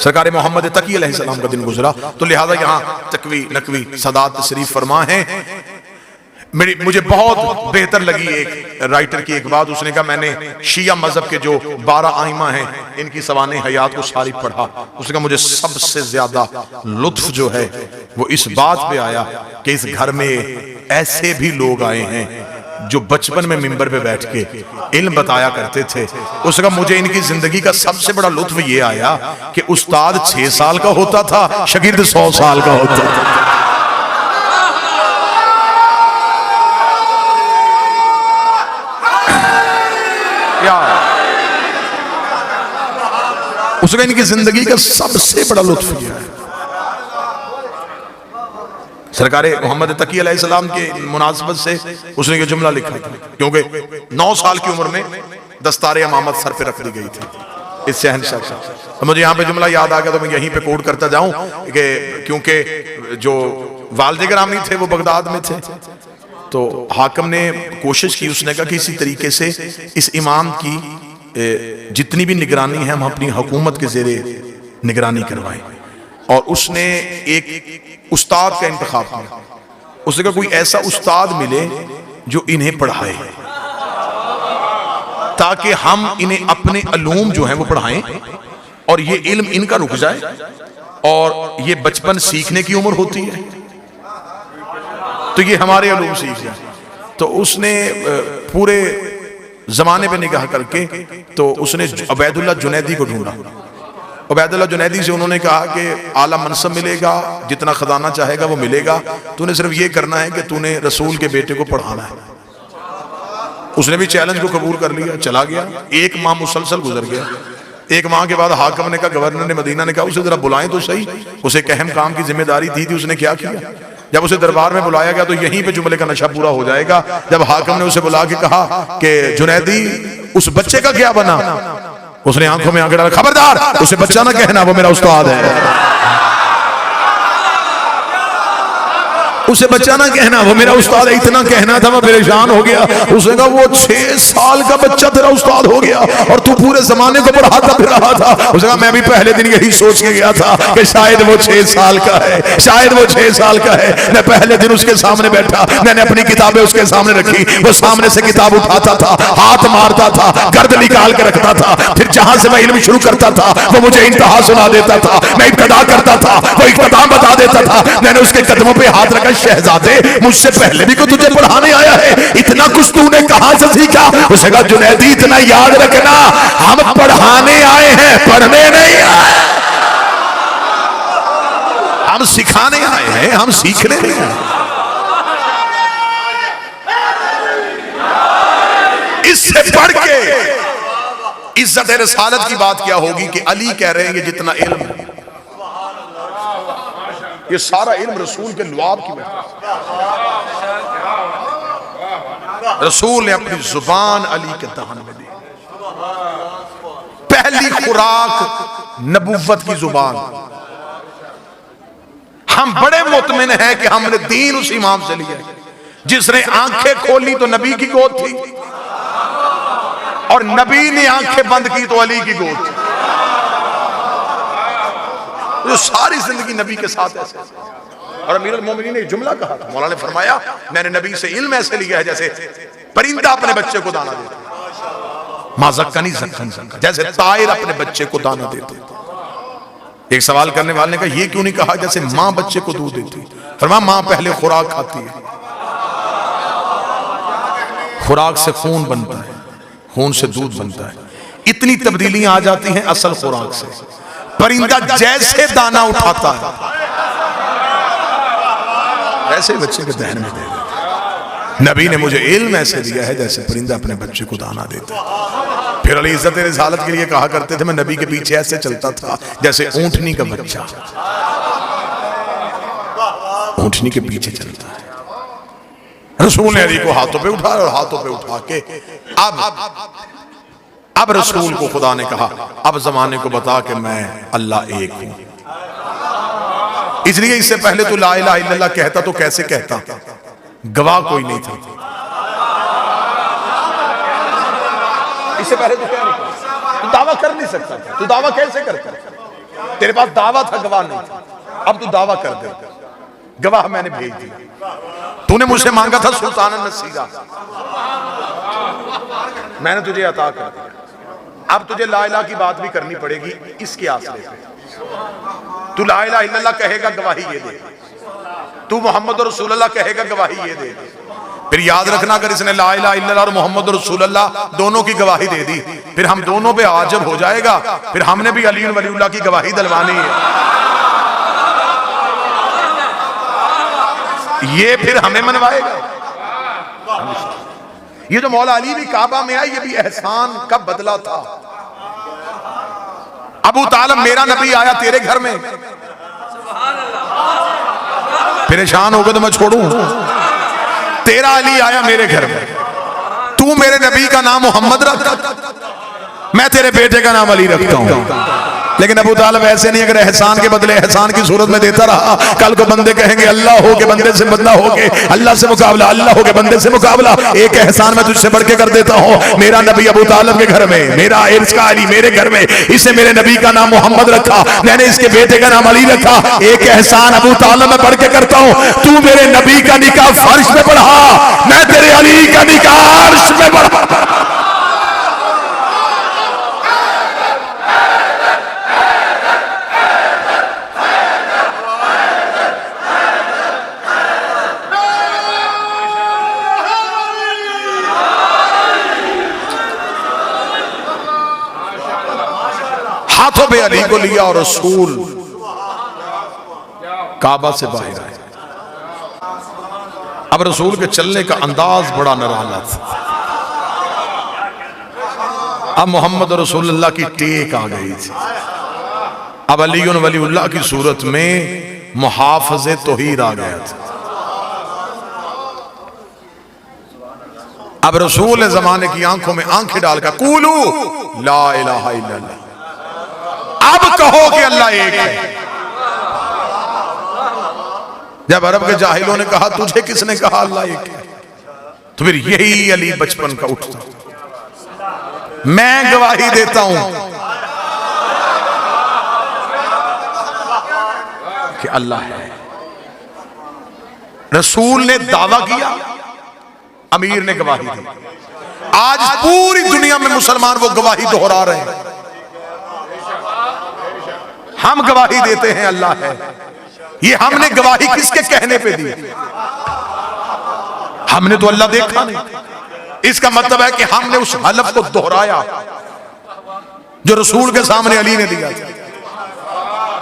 सरकार मोहम्मद तकी अलैहिस्सलाम का दिन गुजरा। तो लिहाजा यहाँ तकवी नकवी सदात तशरीफ फरमा है। मुझे बहुत बेहतर लगी एक राइटर की एक बात, उसने कहा मैंने शिया मजहब के जो 12 आइमा हैं इनकी सवाने हयात को सारी पढ़ा, उसने कहा मुझे सबसे ज्यादा लुत्फ जो है वो इस बात पे आया कि इस घर में ऐसे भी लोग आए हैं जो बचपन में मिंबर पे बैठ के इल्म बताया करते थे। उसका मुझे इनकी जिंदगी का सबसे बड़ा लुत्फ ये आया कि उस्ताद 6 साल का होता था, शागिर्द 100 साल का होता था। उसका इनकी जिंदगी का सबसे बड़ा लुत्फ यह है। सरकार मोहम्मद तकी अलैहिस्सलाम के मुनासबत से उसने ये जुमला लिखा था, क्योंकि 9 साल की उम्र में दस्तारे इमामत सर पे रख दी गई थी इस शहंशाह का। तो मुझे यहाँ पे जुमला याद आ गया तो मैं यहीं पे कोट करता जाऊं कि क्योंकि जो वालिद गिरामी थे वो बगदाद में थे, तो हाकिम ने कोशिश की, उसने कहा कि इसी तरीके से इस इमाम की जितनी भी निगरानी है हम अपनी हुकूमत के ज़ेरे निगरानी करवाएं। और उसने एक उस्ताद का इंतखाब किया। उसने कहा कोई ऐसा उस्ताद मिले जो इन्हें पढ़ाए ताकि हम इन्हें अपने अलूम जो हैं वो पढ़ाएं और ये इल्म इनका रुक जाए, और ये बचपन सीखने की उम्र होती है तो ये हमारे अलूम सीख जाए। तो उसने पूरे जमाने पे निगाह करके तो उसने उबैदुल्लाह जुनैदी को ढूंढा। उबैदुल्लाह जुनैदी से उन्होंने कहा कि आला मनसब मिलेगा, जितना खजाना चाहेगा वो मिलेगा, तूने सिर्फ ये करना है कि तूने रसूल के बेटे को पढ़ाना है। उसने भी चैलेंज को कबूल कर लिया, चला गया। 1 माह मुसलसल गुजर गया। 1 माह के बाद हाकिम ने कहा, गवर्नर ने मदीना ने कहा उसे जरा बुलाएं तो सही। उसे एक अहम काम की जिम्मेदारी दी थी, उसने क्या किया? जब उसे दरबार में बुलाया गया तो यहीं पे जुमले का नशा पूरा हो जाएगा। जब हाकिम ने उसे बुला के कहा कि जुनैदी उस बच्चे का क्या बना, उसने आंखों में आंखें डाला, खबरदार उसे बच्चा ना कहना, वो मेरा उस्ताद है। उसे बच्चा ना कहना, वो मेरा उस्ताद है। इतना कहना था, मैं परेशान हो गया। उसने कहा वो 6 साल का बच्चा तेरा उस्ताद हो गया और तू पूरे जमाने को पढ़ाता फिर रहा था। उसने कहा मैं भी पहले दिन यही सोच के गया था कि शायद वो 6 साल का है, शायद वो 6 साल का है। मैं पहले दिन उसके सामने बैठा, मैंने अपनी किताबें उसके सामने रखी, वो सामने से किताब उठाता था, हाथ मारता था, गर्द निकाल के रखता था, फिर जहां से मैं इल्म शुरू करता था वो मुझे इंतहा सुना देता था, मैं इब्तिदा करता था वो इख्तिताम बता देता था। मैंने उसके कदमों पे हाथ रखा, शहजादे मुझसे पहले भी को तुझे पढ़ाने आया है, इतना कुछ तूने कहां से सीखा? उसने कहा जुनैदी इतना याद रखना, हम पढ़ाने आए हैं, पढ़ने नहीं आए। हम सिखाने आए हैं, हम सीखने नहीं आए। इससे बढ़ के इज्जत रिसालत की बात क्या होगी कि अली कह रहे हैं कि जितना इल्म, ये सारा इल्म रसूल के लुआब की वजह से। रसूल ने अपनी जुबान अली के दहन में दी। पहली खुराक नबुव्वत की जुबान। हम बड़े मुतमिन हैं कि हमने दीन उस इमाम से लिया जिसने आंखें खोली तो नबी की गोद थी, और नबी ने आंखें बंद की तो अली की गोद थी। जो सारी जिंदगी नबी के साथ ऐसे। और अमीरुल मोमिनीन ने जुमला कहा था, मौला ने फरमाया मैंने नबी से इल्म ऐसे लिया है जैसे परिंदा अपने बच्चे को दाना देता है, मा ज़क्कनी ज़क्कन ज़क्का, जैसे तायर अपने बच्चे को दाना देते। एक सवाल करने वाले ने कहा ये क्यों नहीं कहा जैसे माँ बच्चे को दूध देती? फरमाया माँ पहले खुराक खाती है, खुराक से खून बनता है, खून से दूध बनता है। इतनी तब्दीलियां आ जाती हैं असल खुराक से। परिंदा जैसे दाना उठाता है वैसे बच्चे के दहन में दे देता। नबी ने मुझे इल्म ऐसे दिया है जैसे परिंदा अपने बच्चे को दाना देता है। फिर अली इज्जत रिसालत के लिए कहा करते थे मैं नबी के पीछे ऐसे चलता था जैसे ऊंटनी का बच्चा ऊंटनी के पीछे चलता है। रसूल ने अली को हाथों पे उठाया और हाथों पे उठा के अब रसूल को खुदा ने कहा अब जमाने को बता कि मैं अल्लाह एक हूं। इसलिए इससे पहले तो ला इलाहा इल्लल्लाह कहता तो कैसे कहता, गवाह कोई नहीं था। इससे पहले तो क्या नहीं, तू दावा कर नहीं सकता था। तू दावा कैसे करता, तेरे पास दावा था, गवाह नहीं था। अब तू दावा कर दे, गवाह मैंने भेज दिया। तूने मुझसे मांगा था सुल्तान नसीरा, मैंने तुझे अता कर दिया। अब तुझे ला इलाहा की बात भी करनी पड़ेगी इसके आसरे पे। तू ला इलाहा इल्लल्लाह कहेगा, गवाही ये दे। तू मोहम्मद रसूलुल्लाह कहेगा, गवाही ये दे। फिर याद रखना, अगर इसने ला इलाहा इल्लल्लाह और मोहम्मद रसूलुल्लाह दोनों की गवाही दे दी, फिर हम दोनों पे आजब हो जाएगा। फिर हमने भी अली वलीउल्लाह की गवाही दिलवानी है, ये फिर हमें मनवाएगा। ये जो मौला अली भी काबा में आए, ये भी एहसान का बदला था। अबू तालिब, मेरा नबी आया तेरे घर में, परेशान हो गए तो मैं छोड़ूं? तेरा अली आया मेरे घर में, तू मेरे नबी का नाम मोहम्मद रख, मैं तेरे बेटे का नाम अली रखता हूं। लेकिन अबू तालिब ऐसे नहीं, अगर एहसान के बदले एहसान की सूरत में देता रहा, कल को बंदे कहेंगे अल्लाह हो के बंदे से बंदा हो के अल्लाह से मुकाबला, अल्लाह हो के बंदे से मुकाबला। एक एहसान मैं तुझसे बढ़ के कर देता हूं, मेरा नबी अबू तालिब के घर में, मेरा इर्स का अली मेरे घर में, इसने मेरे नबी का नाम मोहम्मद रखा, मैंने इसके बेटे का नाम अली रखा। एक एहसान अबू तालिब में बढ़ के करता हूं, तू मेरे नबी का निकाह फर्श में पढ़ा, मैं तेरे अली का निकाह अर्श में पढ़ा। हाथों पे अली को लिया और रसूल काबा से बाहर आए। अब रसूल के चलने का अंदाज बड़ा निराला था। अब मोहम्मद रसूलुल्लाह की टेक आ गई थी। अब अली वलीउल्लाह की सूरत में मुहाफ़िज़े तौहीद आ गया था। अब रसूल जमाने की आंखों में आंखें डालकर कूलू ला इलाहा इल्लल्लाह, अब कहो कि अल्लाह एक है। जब अरब के जाहिलों ने कहा तुझे किसने कहा अल्लाह एक है, तो फिर यही अली बचपन का उठता, मैं गवाही देता हूं कि अल्लाह है। रसूल ने दावा किया, अमीर ने गवाही दी। आज पूरी दुनिया में मुसलमान वो गवाही दोहरा रहे हैं। हम गवाही देते हैं अल्लाह है। ये हमने गवाही किसके कहने पे दी? हमने तो अल्लाह देखा नहीं। इसका मतलब है कि हमने उस हलफ को दोहराया जो रसूल के सामने अली ने दिया था।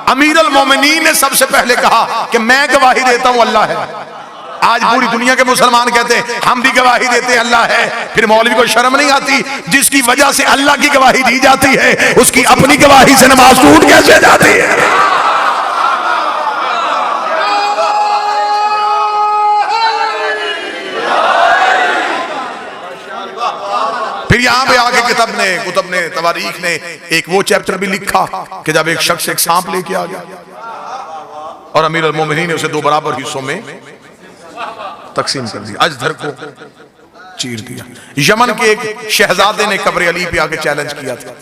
अमीर अल मोमिनीन ने सबसे पहले कहा कि मैं गवाही देता हूं अल्लाह है। आज पूरी दुनिया के मुसलमान कहते हैं हम भी गवाही देते हैं अल्लाह है। फिर मौलवी को शर्म नहीं आती? जिसकी वजह से अल्लाह की गवाही दी जाती है, उसकी अपनी गवाही से नमाज टूट कैसे जाती है? फिर यहां पे आके कुतुब ने तवारीख ने एक वो चैप्टर भी लिखा कि जब एक शख्स एक सांप लेके आ गया और अमीर अल मोमिनीन ने उसे दो बराबर हिस्सों में तकसीम कर दिया, अजधर को चीर दिया। यमन के एक शहजादे ने कब्र अली पे आके चैलेंज किया था।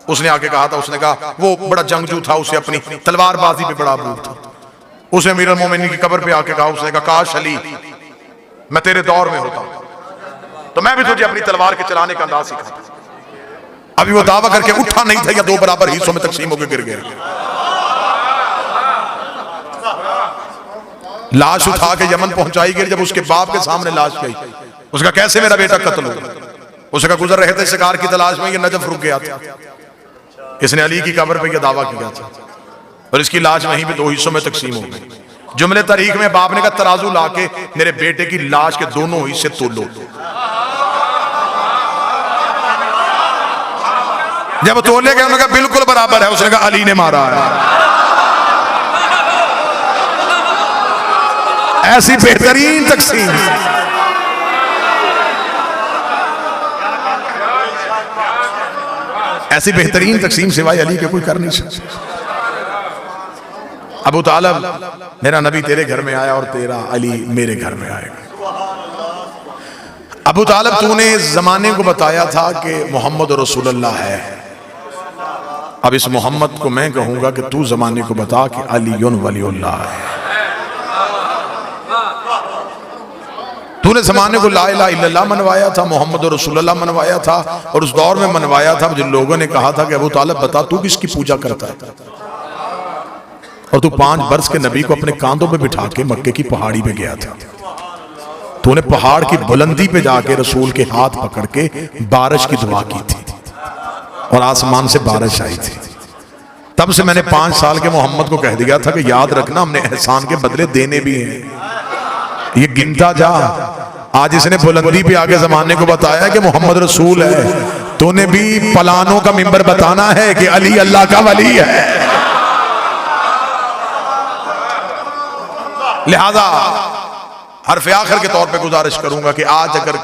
उसने आके कहा था, उसने कहा वो बड़ा जंगजू था, उसे अपनी तलवारबाजी पे बड़ा अबूर था। उसने अमीर अल मोमिनीन की कब्र पे आके कहा, उसने कहा काश अली मैं तेरे दौर में होता तो मैं भी तुझे अपनी तलवार के चलाने का अंदाज सिखाता। अभी वो दावा करके उठा नहीं था या दो बराबर हिस्सों में तकसीम होकर गिर गए। लाश उठा के यमन पहुंचाई गई। जब उसके बाप के सामने लाश गई, उसका कैसे मेरा बेटा कत्ल हो? उसका गुजर रहे थे शिकार की तलाश में, ये नजफ रुक गया था। इसने अली की कब्र पे यह दावा किया था और इसकी लाश वहीं पे दो हिस्सों में तकसीम हो गई। जुमले तारीख में बाप ने कहा तराजू लाके मेरे बेटे की लाश के दोनों हिस्से तोलो। जब तोले गए उन्होंने कहा बिल्कुल बराबर है। उसने कहा अली ने मारा है। ऐसी बेहतरीन तकसीम, ऐसी बेहतरीन तकसीम सिवाय अली के कोई कर नहीं सकता। अबू तालिब मेरा नबी तेरे घर में आया और तेरा अली मेरे घर में आएगा। अबू तालिब तूने इस जमाने को बताया था कि मोहम्मद रसूलुल्लाह है, अब इस मोहम्मद को मैं कहूंगा कि तू जमाने को बता कि अलीयुन वलीउल्लाह है। तूने जमाने को ला इलाहा इल्लल्लाह मनवाया था, मोहम्मद रसूलुल्लाह मनवाया था, और उस दौर में मनवाया था जिन लोगों ने कहा था कि अबू तालिब बता तू किसकी पूजा करता है, और तू 5 बरस के नबी को अपने कांधों पे बिठा के मक्के की पहाड़ी पे गया था। तूने पहाड़ की बुलंदी पे जाके रसूल के हाथ पकड़ के बारिश की दुआ की थी और आसमान से बारिश आई थी। तब से मैंने 5 साल के मोहम्मद को कह दिया था कि याद रखना हमने एहसान के बदले देने भी हैं, ये गिनता जा। आज इसने बुलंदी पे आगे जमाने को बताया कि मोहम्मद रसूल है, तूने भी पलानों का मिंबर बताना है कि अली अल्लाह का वली है। लिहाजा हरफ आखिर के तौर पे गुजारिश करूंगा कि आज अगर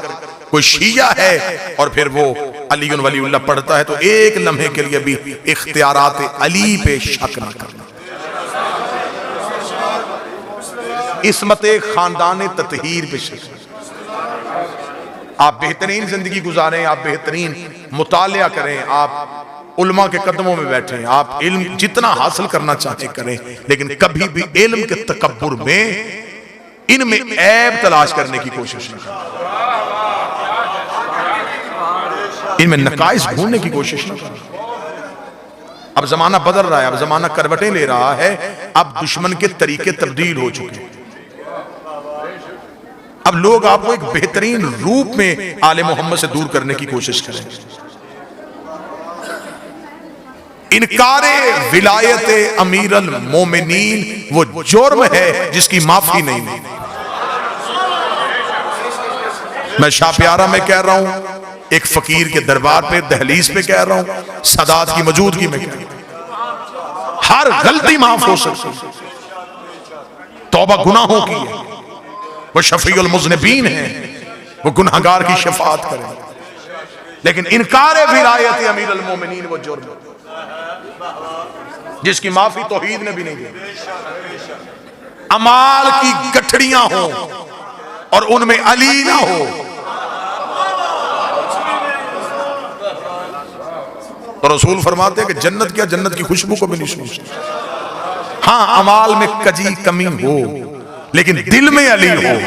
कोई शिया है और फिर वो अली वलीउल्लाह पढ़ता है तो एक लम्हे के लिए भी इख्तियारात अली पे शक न करना। इसमत खानदान ततहीर पे शक। आप बेहतरीन जिंदगी गुजारें, आप बेहतरीन मुतालिया करें, आप उलमा के कदमों में बैठें, आप इल्म जितना हासिल करना चाहें करें, लेकिन कभी भी इल्म के तकब्बुर में इनमें ऐब तलाश करने की कोशिश न करें, इनमें नकाइस ढूंढने की कोशिश न करें। अब जमाना बदल रहा है, अब जमाना करवटें ले रहा है, अब दुश्मन के तरीके तब्दील हो चुके हैं। अब लोग आपको एक बेहतरीन रूप में आले मोहम्मद से दूर करने की कोशिश करें। इनकारे विलायत अमीरुल मोमिनीन वो जुर्म है जिसकी माफी नहीं। मैं शाहप्यारा में कह रहा हूं, एक फकीर के दरबार पे दहलीज पे कह रहा हूं, सदात की मौजूदगी में कह रहा हूं, हर गलती माफ हो सकती, तौबा गुनाहों की है, वो शफीउल मुज़निबीन है, वो गुनहगार की शफाअत करे, लेकिन इनकार विलायत अमीरुल मोमिनीन वो जुर्म जिसकी माफी तौहीद ने भी नहीं दी। अमाल की गठड़ियां हो और उनमें अली ना हो, तो रसूल फरमाते हैं कि जन्नत क्या, जन्नत की खुशबू को भी नहीं सूंघते। हाँ, अमाल में कजी कमी हो लेकिन दिल में अली हो।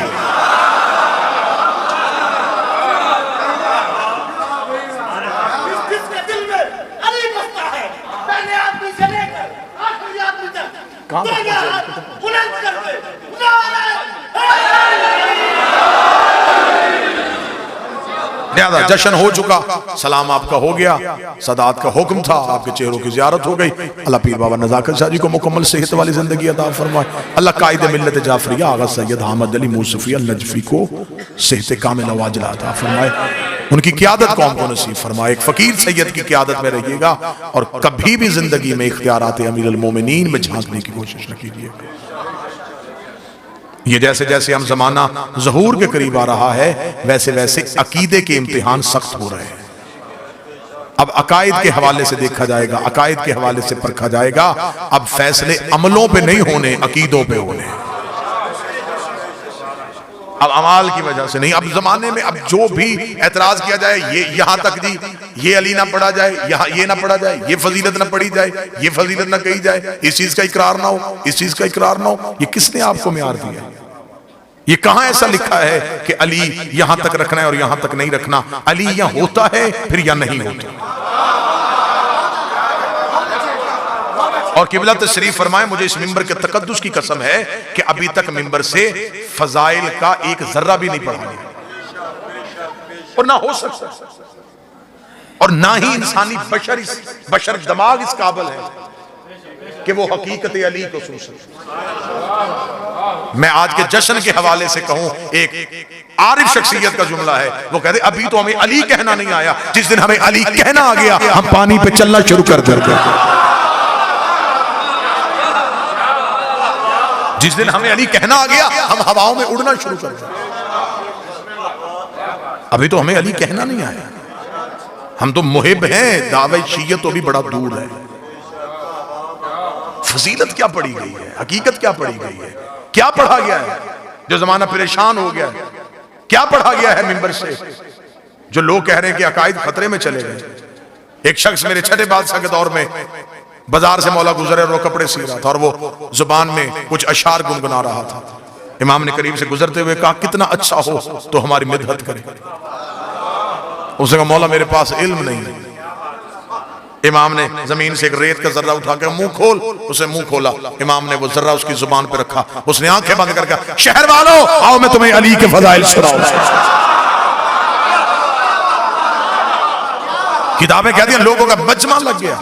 जश्न हो चुका, सलाम आपका हो गया, सदात का हुक्म था, आपके चेहरों की ज़ियारत हो गई। अल्लाह पीर बाबा नज़ाकत शाह जी को मुकम्मल सेहत वाली जिंदगी अता फरमाए। अल्लाह कायद मिल्लत जाफरिया आगा सैयद अहमद अली मूसफी अल नजफी को सेहत कामिल वाजिला अता फरमाए, उनकी क़ियादत कौम को नसीब फरमाए। एक फ़कीर सैयद की क़ियादत में रहिएगा और कभी भी जिंदगी में इख्तियारात अमीरुल मोमिनीन में झांकने की कोशिश न कीजिएगा। ये जैसे जैसे हम जमाना ज़हूर के करीब आ रहा है, वैसे वैसे अकीदे के इम्तिहान सख्त हो रहे हैं। अब अकायद के हवाले से देखा जाएगा, अकायद के हवाले से परखा जाएगा। अब फैसले अमलों पे नहीं होने, अकीदों पे होने। अब अमाल की वजह से नहीं। अब जमाने में अब जो भी एतराज किया जाए, ये यहां तक जी, ये अली ना पढ़ा जाए, यहाँ ये ना पढ़ा जाए, ये फजीलत ना पढ़ी जाए, ये फजीलत ना कही जाए, इस चीज का इकरार ना हो, इस चीज का इकरार ना हो, ये किसने आपको म्यार दिया? ये कहां ऐसा लिखा है कि अली यहां तक रखना है और यहां तक नहीं रखना? अली यहां होता है फिर या नहीं होता। और किबला तशरीफ फरमाए, मुझे इस मिंबर के तकद्दुस की कसम है कि अभी तक मिंबर से फजाइल का एक जर्रा भी नहीं पढ़ा गया और ना हो सकता, और ना ही इंसानी बशर दिमाग इस काबिल है कि वो हकीकत अली को सुन सके। मैं आज के जश्न के हवाले से कहूं, एक आरिफ शख्सियत का जुमला है, वो कहते अभी तो हमें अली कहना नहीं आया, जिस दिन हमें अली कहना आ गया हम पानी पे चलना शुरू कर देते। जिस दिन हमें अली कहना आ गया हम हवाओं में उड़ना शुरू कर देते। अभी तो हमें अली कहना नहीं आया, हम तो मुहिब हैं, दावे शियत तो भी बड़ा दूर है। फजीलत क्या पढ़ी गई है, हकीकत क्या पढ़ी गई है, क्या पढ़ा गया है। जो जमाना परेशान हो गया, क्या पढ़ा गया है मिंबर से, जो लोग कह रहे हैं कि अकायद खतरे में चले गए। एक शख्स मेरे छठे बादशाह के दौर में बाजार से मौला गुजरे और वो कपड़े सी रहा था और वो जुबान में कुछ अशार गुनगुना रहा था। इमाम ने करीब से गुजरते हुए कहा, कितना अच्छा हो तो हमारी मिदहत करे। उसने कहा, मौला मेरे पास इल्म नहीं है। इमाम ने जमीन से एक रेत का जर्रा उठा के मुंह खोल, उसे मुंह खोला। इमाम ने वो जर्रा उसकी जुबान पे रखा। उसने आंखें बंद करके कहा, शहर वालों आओ मैं तुम्हें अली के फजाइल सुनाऊं। किताबें कहती हैं लोगों का मजमा लग गया।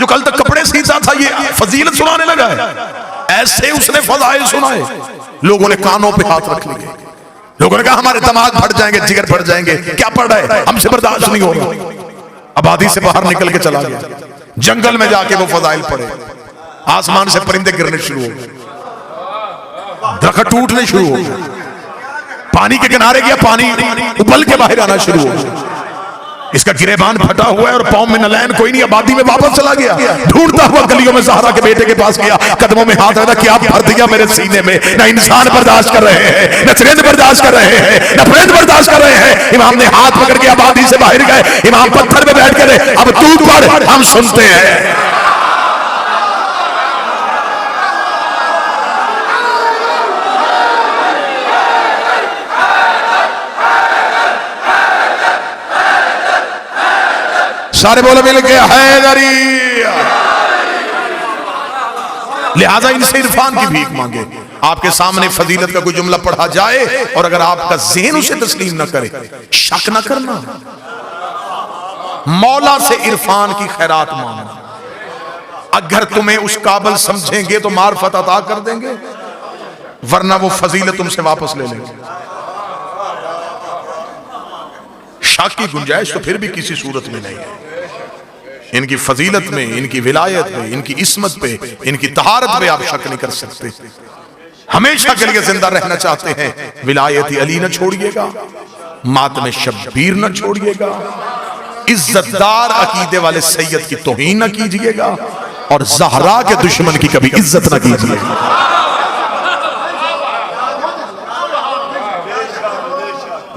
जो कल तक कपड़े सीता था ये फजीलत सुनाने लगा है। ऐसे उसने फजाइल सुनाए, लोगों ने कानों पे हाथ रख लिए। लोगों ने कहा हमारे दिमाग फट जाएंगे, जिगर फट जाएंगे, क्या पढ़ रहा है, हमसे बर्दाश्त नहीं हो रहा। आबादी से बाहर निकल के चला गया, जंगल में जाके वो फजाइल पढ़े। आसमान से परिंदे गिरने शुरू हो गए, दरख्त टूटने शुरू हो गए, पानी के किनारे गया, पानी उबल के बाहर आना शुरू हो गया। इसका गिरेबान फटा हुआ है और पाँव में नलैन कोई नहीं। आबादी में वापस चला गया, ढूंढता हुआ गलियों में ज़हरा के बेटे के पास गया, कदमों में हाथ रखा, क्या भर दिया मेरे सीने में। न इंसान बर्दाश्त कर रहे हैं, न चरिंद बर्दाश्त कर रहे हैं, न परिंद बर्दाश्त कर रहे हैं। इमाम ने हाथ पकड़ के आबादी से बाहर गए। इमाम पत्थर पे बैठ कर, अब तू पढ़, हम सुनते हैं। सारे बोले मिल के हैदरी। लिहाजा इनसे इरफान की भीख मांगे। आपके सामने फजीलत का कोई जुमला पढ़ा जाए और अगर आपका ज़हन उसे तस्लीम न करे, शक न करना, मौला से इरफान की खैरात मांगना। अगर तुम्हें उस काबिल समझेंगे तो मार्फत अता कर देंगे, वरना वो फजीलत तुमसे वापस ले लेंगे। शक की गुंजाइश तो फिर भी किसी सूरत में नहीं है। इनकी फजीलत में, इनकी विलायत में, इनकी इस्मत पे, इनकी तहारत पे आप शक नहीं कर सकते। हमेशा के लिए जिंदा रहना चाहते हैं, विलायत अली न छोड़िएगा, मातम शब्बीर न छोड़िएगा, इज्जतदार अकीदे वाले सैयद की तौहीन न कीजिएगा और ज़हरा के दुश्मन की कभी इज्जत न कीजिएगा।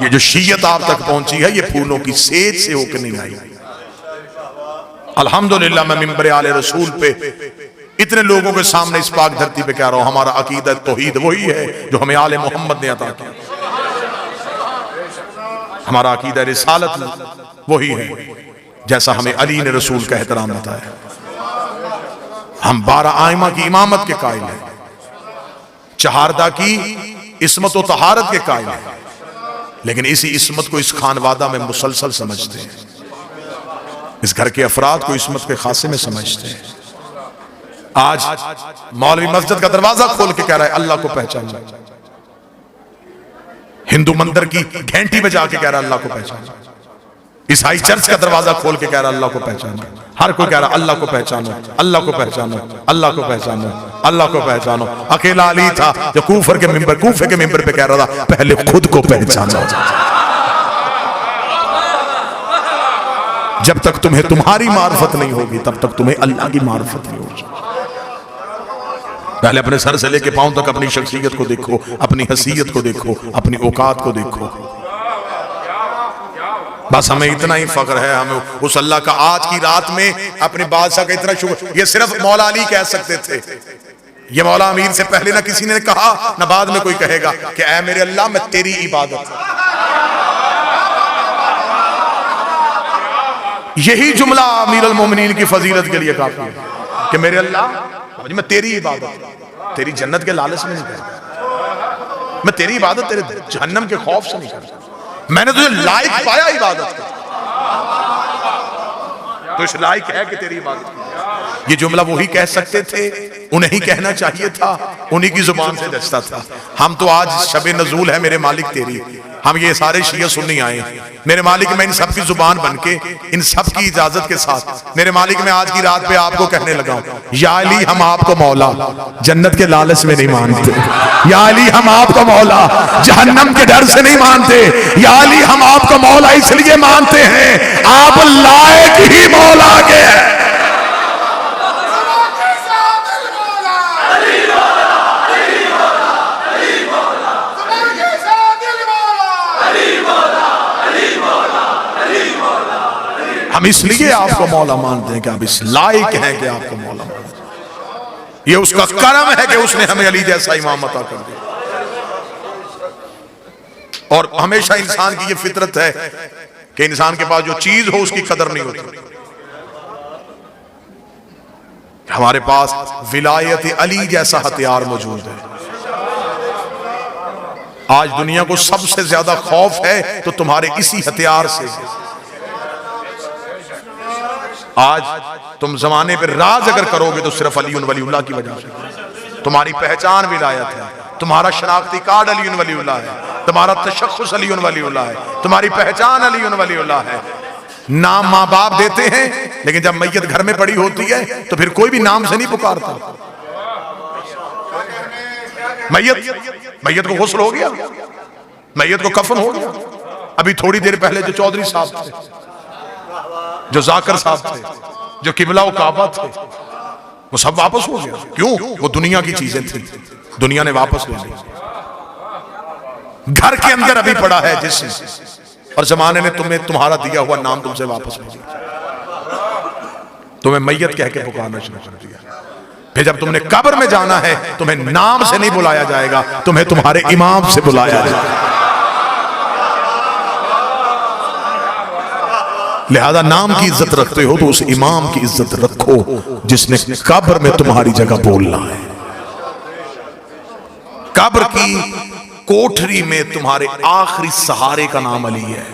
ये जो शीयत आप तक पहुंची है, ये फूलों की सेज से होकर नहीं आई। अल्हम्दुलिल्लाह मैं मिंबर आले रसूल पे इतने लोगों के सामने इस पाक धरती पे कह रहा हूं, हमारा अकीदा तौहीद वही है जो हमें आले मोहम्मद ने अता किया। हमारा अकीदा रिसालत वही है जैसा हमें अली ने रसूल का एहतराम बताया। हम 12 आइमा की इमामत के कायल हैं, चहारदा की इस्मत व तहारत के कायल हैं, लेकिन इसी इस्मत को इस खानवादा में मुसलसल समझते हैं। इस घर के अफराद को इस्मत के खासे में समझते हैं। आज मौलवी मस्जिद का दरवाजा खोल के कह रहा है अल्लाह को पहचानना, हिंदू मंदिर की घंटी बजा के कह रहा है अल्लाह को पहचानना, ईसाई चर्च का दरवाजा खोल के कह रहा है अल्लाह को पहचानना। हर कोई कह रहा है अल्लाह को पहचानो, अल्लाह को पहचानो, अल्लाह को पहचानो, अल्लाह को पहचानो। अकेला अली था जो कूफे के मिंबर पे कह रहा था पहले खुद को पहचानो। जब तक तुम्हें तुम्हारी मार्फत नहीं होगी तब तक तुम्हें अल्लाह की मार्फत नहीं होगी। पहले अपने सर से लेके पांव तक अपनी शख्सियत को देखो, अपनी हसीयत को देखो, अपनी औकात को देखो। बस हमें इतना ही फख्र है, हमें उस अल्लाह का आज की रात में अपने बादशाह का इतना शुक्र। ये सिर्फ मौला अली कह सकते थे, ये मौला अमीर से पहले ना किसी ने कहा ना बाद में कोई कहेगा कि ऐ मेरे अल्लाह मैं तेरी इबादत। यही जुमला अमीरुल मोमिनीन की फजीलत के लिए काफी है कि मेरे अल्लाह मैं तेरी इबादत, तेरी जन्नत के लालच में नहीं करता, मैं तेरी इबादत तेरे जहन्नम के खौफ से नहीं करता, मैंने तुझे लायक पाया इबादत का, तो इस लायक है कि तेरी इबादत की। ये जुमला वही कह सकते थे, उन्हें ही कहना चाहिए था, उन्हीं की जुबान से दस्ता था। हम तो आज शबे नजूल है मेरे मालिक तेरी, हम ये सारे शिया सुन्नी आए मेरे मालिक, मैं इन सब की जुबान बनके इन सब की इजाजत के साथ मेरे मालिक मैं आज की रात पे आपको कहने लगा हूं, या अली हम आपको मौला जन्नत के लालच में नहीं मानते, या अली हम आपको मौला जहन्नम के डर से नहीं मानते, या अली हम आपको मौला इसलिए मानते हैं आप लायक ही मौला के हैं। हम इसलिए आपको मौला मानते हैं कि आप इस लायक हैं कि आपको मौला मानते हैं। ये उसका करम है कि उसने हमें अली जैसा इमाम अता कर दिया। और हमेशा इंसान की ये फितरत है कि इंसान के पास जो चीज हो उसकी कदर नहीं होती। हमारे पास विलायत अली जैसा हथियार मौजूद है। आज दुनिया को सबसे ज्यादा खौफ है तो तुम्हारे इसी हथियार से। आज तुम जमाने पर राज अगर करोगे तो सिर्फ अली वलीउल्लाह की वजह से। तुम्हारी पहचान विलायत है, तुम्हारा शनाख्ती कार्ड अली वलीउल्लाह है, तुम्हारा तशख्खुस अली वलीउल्लाह है, तुम्हारी पहचान अली वलीउल्लाह है। नाम माँ बाप देते हैं, लेकिन जब मैयत घर में पड़ी होती है तो फिर कोई भी नाम से नहीं पुकारता। मैयत को गुस्ल हो गया, मैयत को कफन हो गया। अभी थोड़ी देर पहले जो चौधरी साहब थे, जो जाकर साहब थे, जो किबला काबा थे, वो सब वापस हो गया। क्यों? वो दुनिया की चीजें थी, दुनिया ने वापस ले ली। घर के अंदर अभी पड़ा है जिससे, और जमाने ने तुम्हें तुम्हारा दिया हुआ नाम तुमसे वापस ले लिया, तुम्हें मैयत कह के पुकारना शुरू कर दिया। फिर जब तुमने कब्र में जाना है तुम्हें नाम से नहीं बुलाया जाएगा, तुम्हें तुम्हारे इमाम से बुलाया जाएगा। लिहाजा नाम की इज्जत रखते हो तो उस इमाम की इज्जत रखो जिसने कब्र में तुम्हारी जगह बोलना है। कब्र की कोठरी में तुम्हारे आखिरी सहारे का नाम अली है।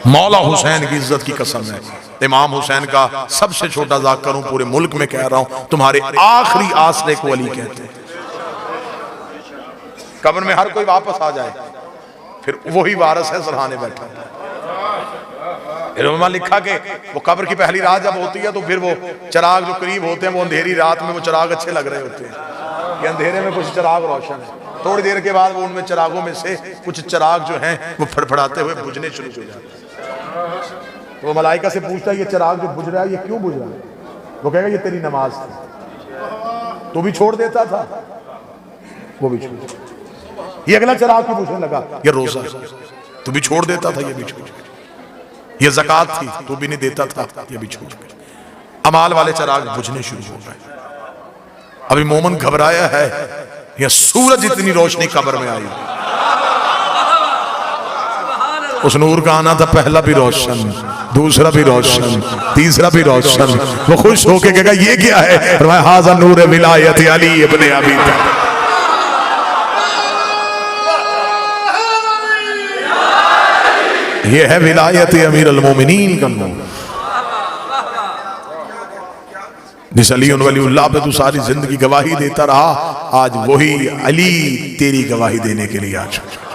मौला हुसैन की इज्जत की कसम है, इमाम हुसैन का सबसे छोटा जाकर हूं, पूरे मुल्क में कह रहा हूं, तुम्हारे आखिरी आसरे को अली कहते हैं। कब्र में हर कोई वापस आ जाए, फिर वही वारिस है सरहाने बैठा। फिर लिखा कि वो कब्र की पहली रात जब होती है तो फिर वो चिराग जो करीब होते हैं, वो अंधेरी रात में वो चिराग अच्छे लग रहे होते हैं कि अंधेरे में कुछ चिराग रोशन है। थोड़ी देर के बाद वो उनमें चिरागों में से कुछ चिराग जो हैं वो फड़फड़ाते हुए बुझने शुरू हो जाते हैं। तो वो मलाइका से पूछता है ये चिराग जो बुझ रहा है ये क्यों बुझ रहा है? वो कहेगा ये तेरी नमाज थी, तू भी छोड़ देता था, वो भी छोड़। ये अगला चिराग क्यों बुझने लगा? ये रोजा, तू भी छोड़ देता था, ये भी छोड़। ये ज़कात थी, तू भी नहीं देता था, ये भी छोड़। अमाल वाले चिराग बुझने शुरू हो गए। अभी मोमन घबराया है, या सूरज इतनी रोशनी कब्र में आई। उस नूर का आना था, पहला भी रोशन, दूसरा भी रोशन, तीसरा भी रोशन। वो खुश होके कहेगा ये क्या है? फरमाया हाज़ा नूर विलायत अली इब्ने अबी तालिब। ये है विलायत अमीर अल मोमिनीन का नूर। जिस अली वलीउल्लाह पे तू सारी जिंदगी गवाही देता रहा, आज वही अली तेरी गवाही देने के लिए आ चुका।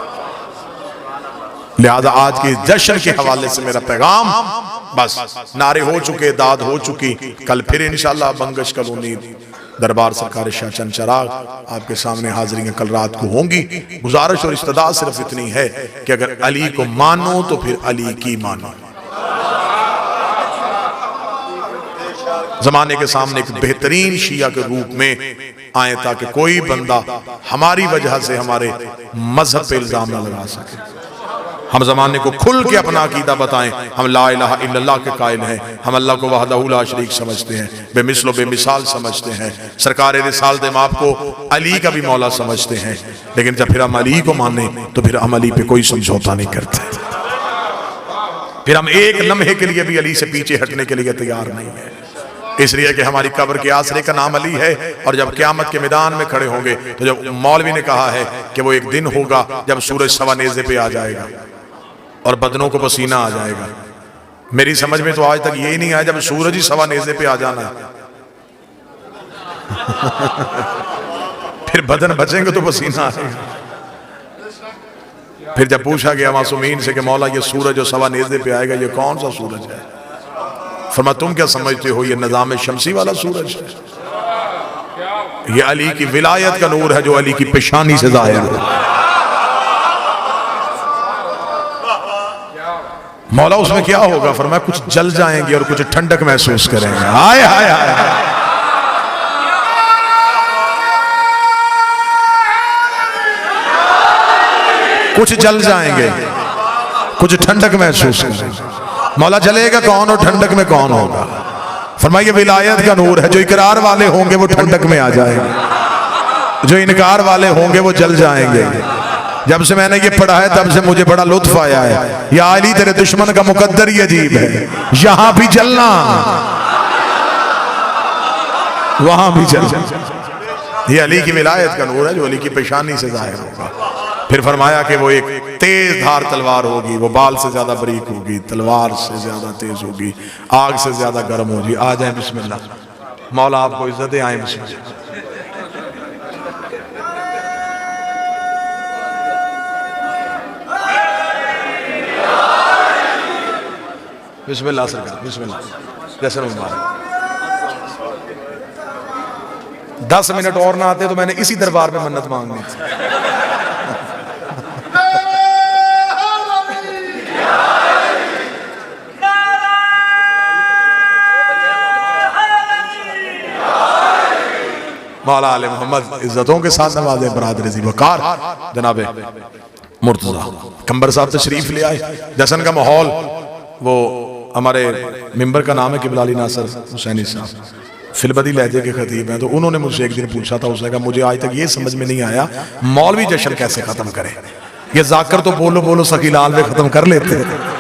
लिहाजा आज के जश्न के हवाले से मेरा पैगाम, बस नारे हो चुके, दाद हो चुकी। कल फिर इंशाअल्लाह बंगश कॉलोनी दरबार सरकार शाह चंद चिराग आपके सामने हाजिरियां कल रात को होंगी। गुजारिश और इस्तदा सिर्फ इतनी है कि अगर अली को मानो तो फिर अली की मानो। जमाने के सामने एक बेहतरीन शिया के रूप में आए ताकि कोई बंदा हमारी वजह से हमारे मजहब पे इल्जाम न लगा सके। हम जमाने को खुल के अपना अकीदा बताएं। हम ला इलाहा इल्लल्लाह के कायल हैं, हम अल्लाह को वहदहू ला शरीक समझते हैं, बेमिसलो बेमिसाल समझते हैं, सरकार रिसालत माप को अली का भी मौला समझते हैं। लेकिन जब फिर हम अली को माने तो फिर हम अली पे कोई समझौता नहीं करते, फिर हम एक लम्हे के लिए भी अली से पीछे हटने के लिए तैयार नहीं है। इसलिए कि हमारी कब्र के आसरे का नाम अली है। और जब क़यामत के मैदान में खड़े होंगे तो जब मौलवी ने कहा है कि वो एक दिन होगा जब सूरज सवा नेज़े पे आ जाएगा और बदनों को पसीना आ जाएगा, मेरी समझ में तो आज तक यही नहीं आया जब सूरज ही सवा नेज़े पे आ जाना है फिर बदन बचेंगे तो पसीना आएगा। फिर जब पूछा गया मासूमीन से कि मौला ये सूरज जो सवा नेज़े पे आएगा ये कौन सा सूरज है? फरमाया तुम क्या समझते हो ये निज़ाम शमसी वाला सूरज है, ये अली की विलायत का नूर है जो अली की पेशानी से ज़ाहिर है। मौला उसमें क्या होगा? फरमाया कुछ जल जाएंगे और कुछ ठंडक महसूस करेंगे। हाय हाय हाय, कुछ जल जाएंगे कुछ ठंडक महसूस करें। मौला जलेगा कौन और ठंडक में कौन होगा? फरमाइए विलायत का नूर है। जो इकरार वाले होंगे वो ठंडक में आ जाएंगे, जो इनकार वाले होंगे वो जल जाएंगे। जब से मैंने ये पढ़ा है तब से मुझे बड़ा लुत्फ आया है। या अली तेरे दुश्मन का मुकद्दर ही अजीब है, यहां भी जलना वहां भी जलना। ये अली की विलायत का नूर है जो अली की पेशानी से जाहिर होगा। फिर फरमाया कि वो एक तेज धार तलवार होगी, वो बाल से ज्यादा बारीक होगी, तलवार से ज्यादा तेज होगी, आग से ज्यादा गर्म होगी। आ जाए बिस्मिल्लाह। मौला आपको इज्जत दे, आए बिस्मिल्लाह। बिस्मिल्लाह सरकार, बिस्मिल्लाह। जैसे मुबारक। 10 मिनट और ना आते तो मैंने इसी दरबार में मन्नत मांगनी थी। मौला आले मोहम्मद इज्जतों के साथ नवाजे बरादर जी वकार जनाबे मुर्तजा कंबर साहब तशरीफ ले आए। जश्न का माहौल, वो हमारे मिंबर का नाम है किबला अली नासर हुसैनी साहब, फिलबदी लहजे के खतीब हैं। तो उन्होंने मुझसे एक दिन पूछा था, उसने कहा मुझे आज तक ये समझ में नहीं आया मौलवी जश्न कैसे खत्म करे। ये जाकर तो बोलो बोलो सकीलाल में खत्म कर लेते हैं।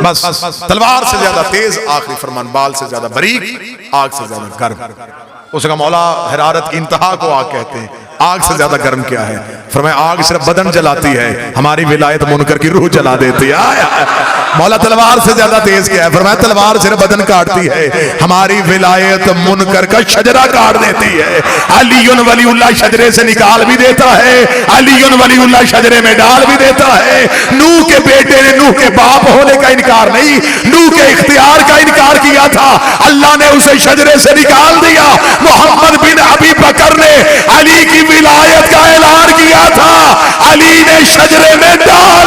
बस तलवार से ज्यादा तेज, आखिरी फरमान बाल से ज्यादा बारीक, आग से ज्यादा गर्म। उसका मौला हरारत की इंतहा को आग कहते हैं। आग से ज्यादा गर्म क्या है? फरमाया आग सिर्फ बदन जलाती है, हमारी विलायत मुनकर की रूह जला देती है। मौला तलवार से ज्यादा तेज क्या है? फरमाया तलवार सिर्फ बदन काटती है, हमारी विलायत मुनकर का शजरा काट देती है। अलीउन वलीउल्लाह शजरे से निकाल भी देता है, अलीउन वलीउल्लाह शजरे में डाल भी देता है। नूह के बेटे ने नूह के बाप होने का इनकार नहीं, नूह के इख्तियार का इनकार किया था, अल्लाह ने उसे शजरे से निकाल दिया। मोहम्मद बिन अबी बकर ने अली की विलायत का ऐलान किया था, अली ने शजरे में डाल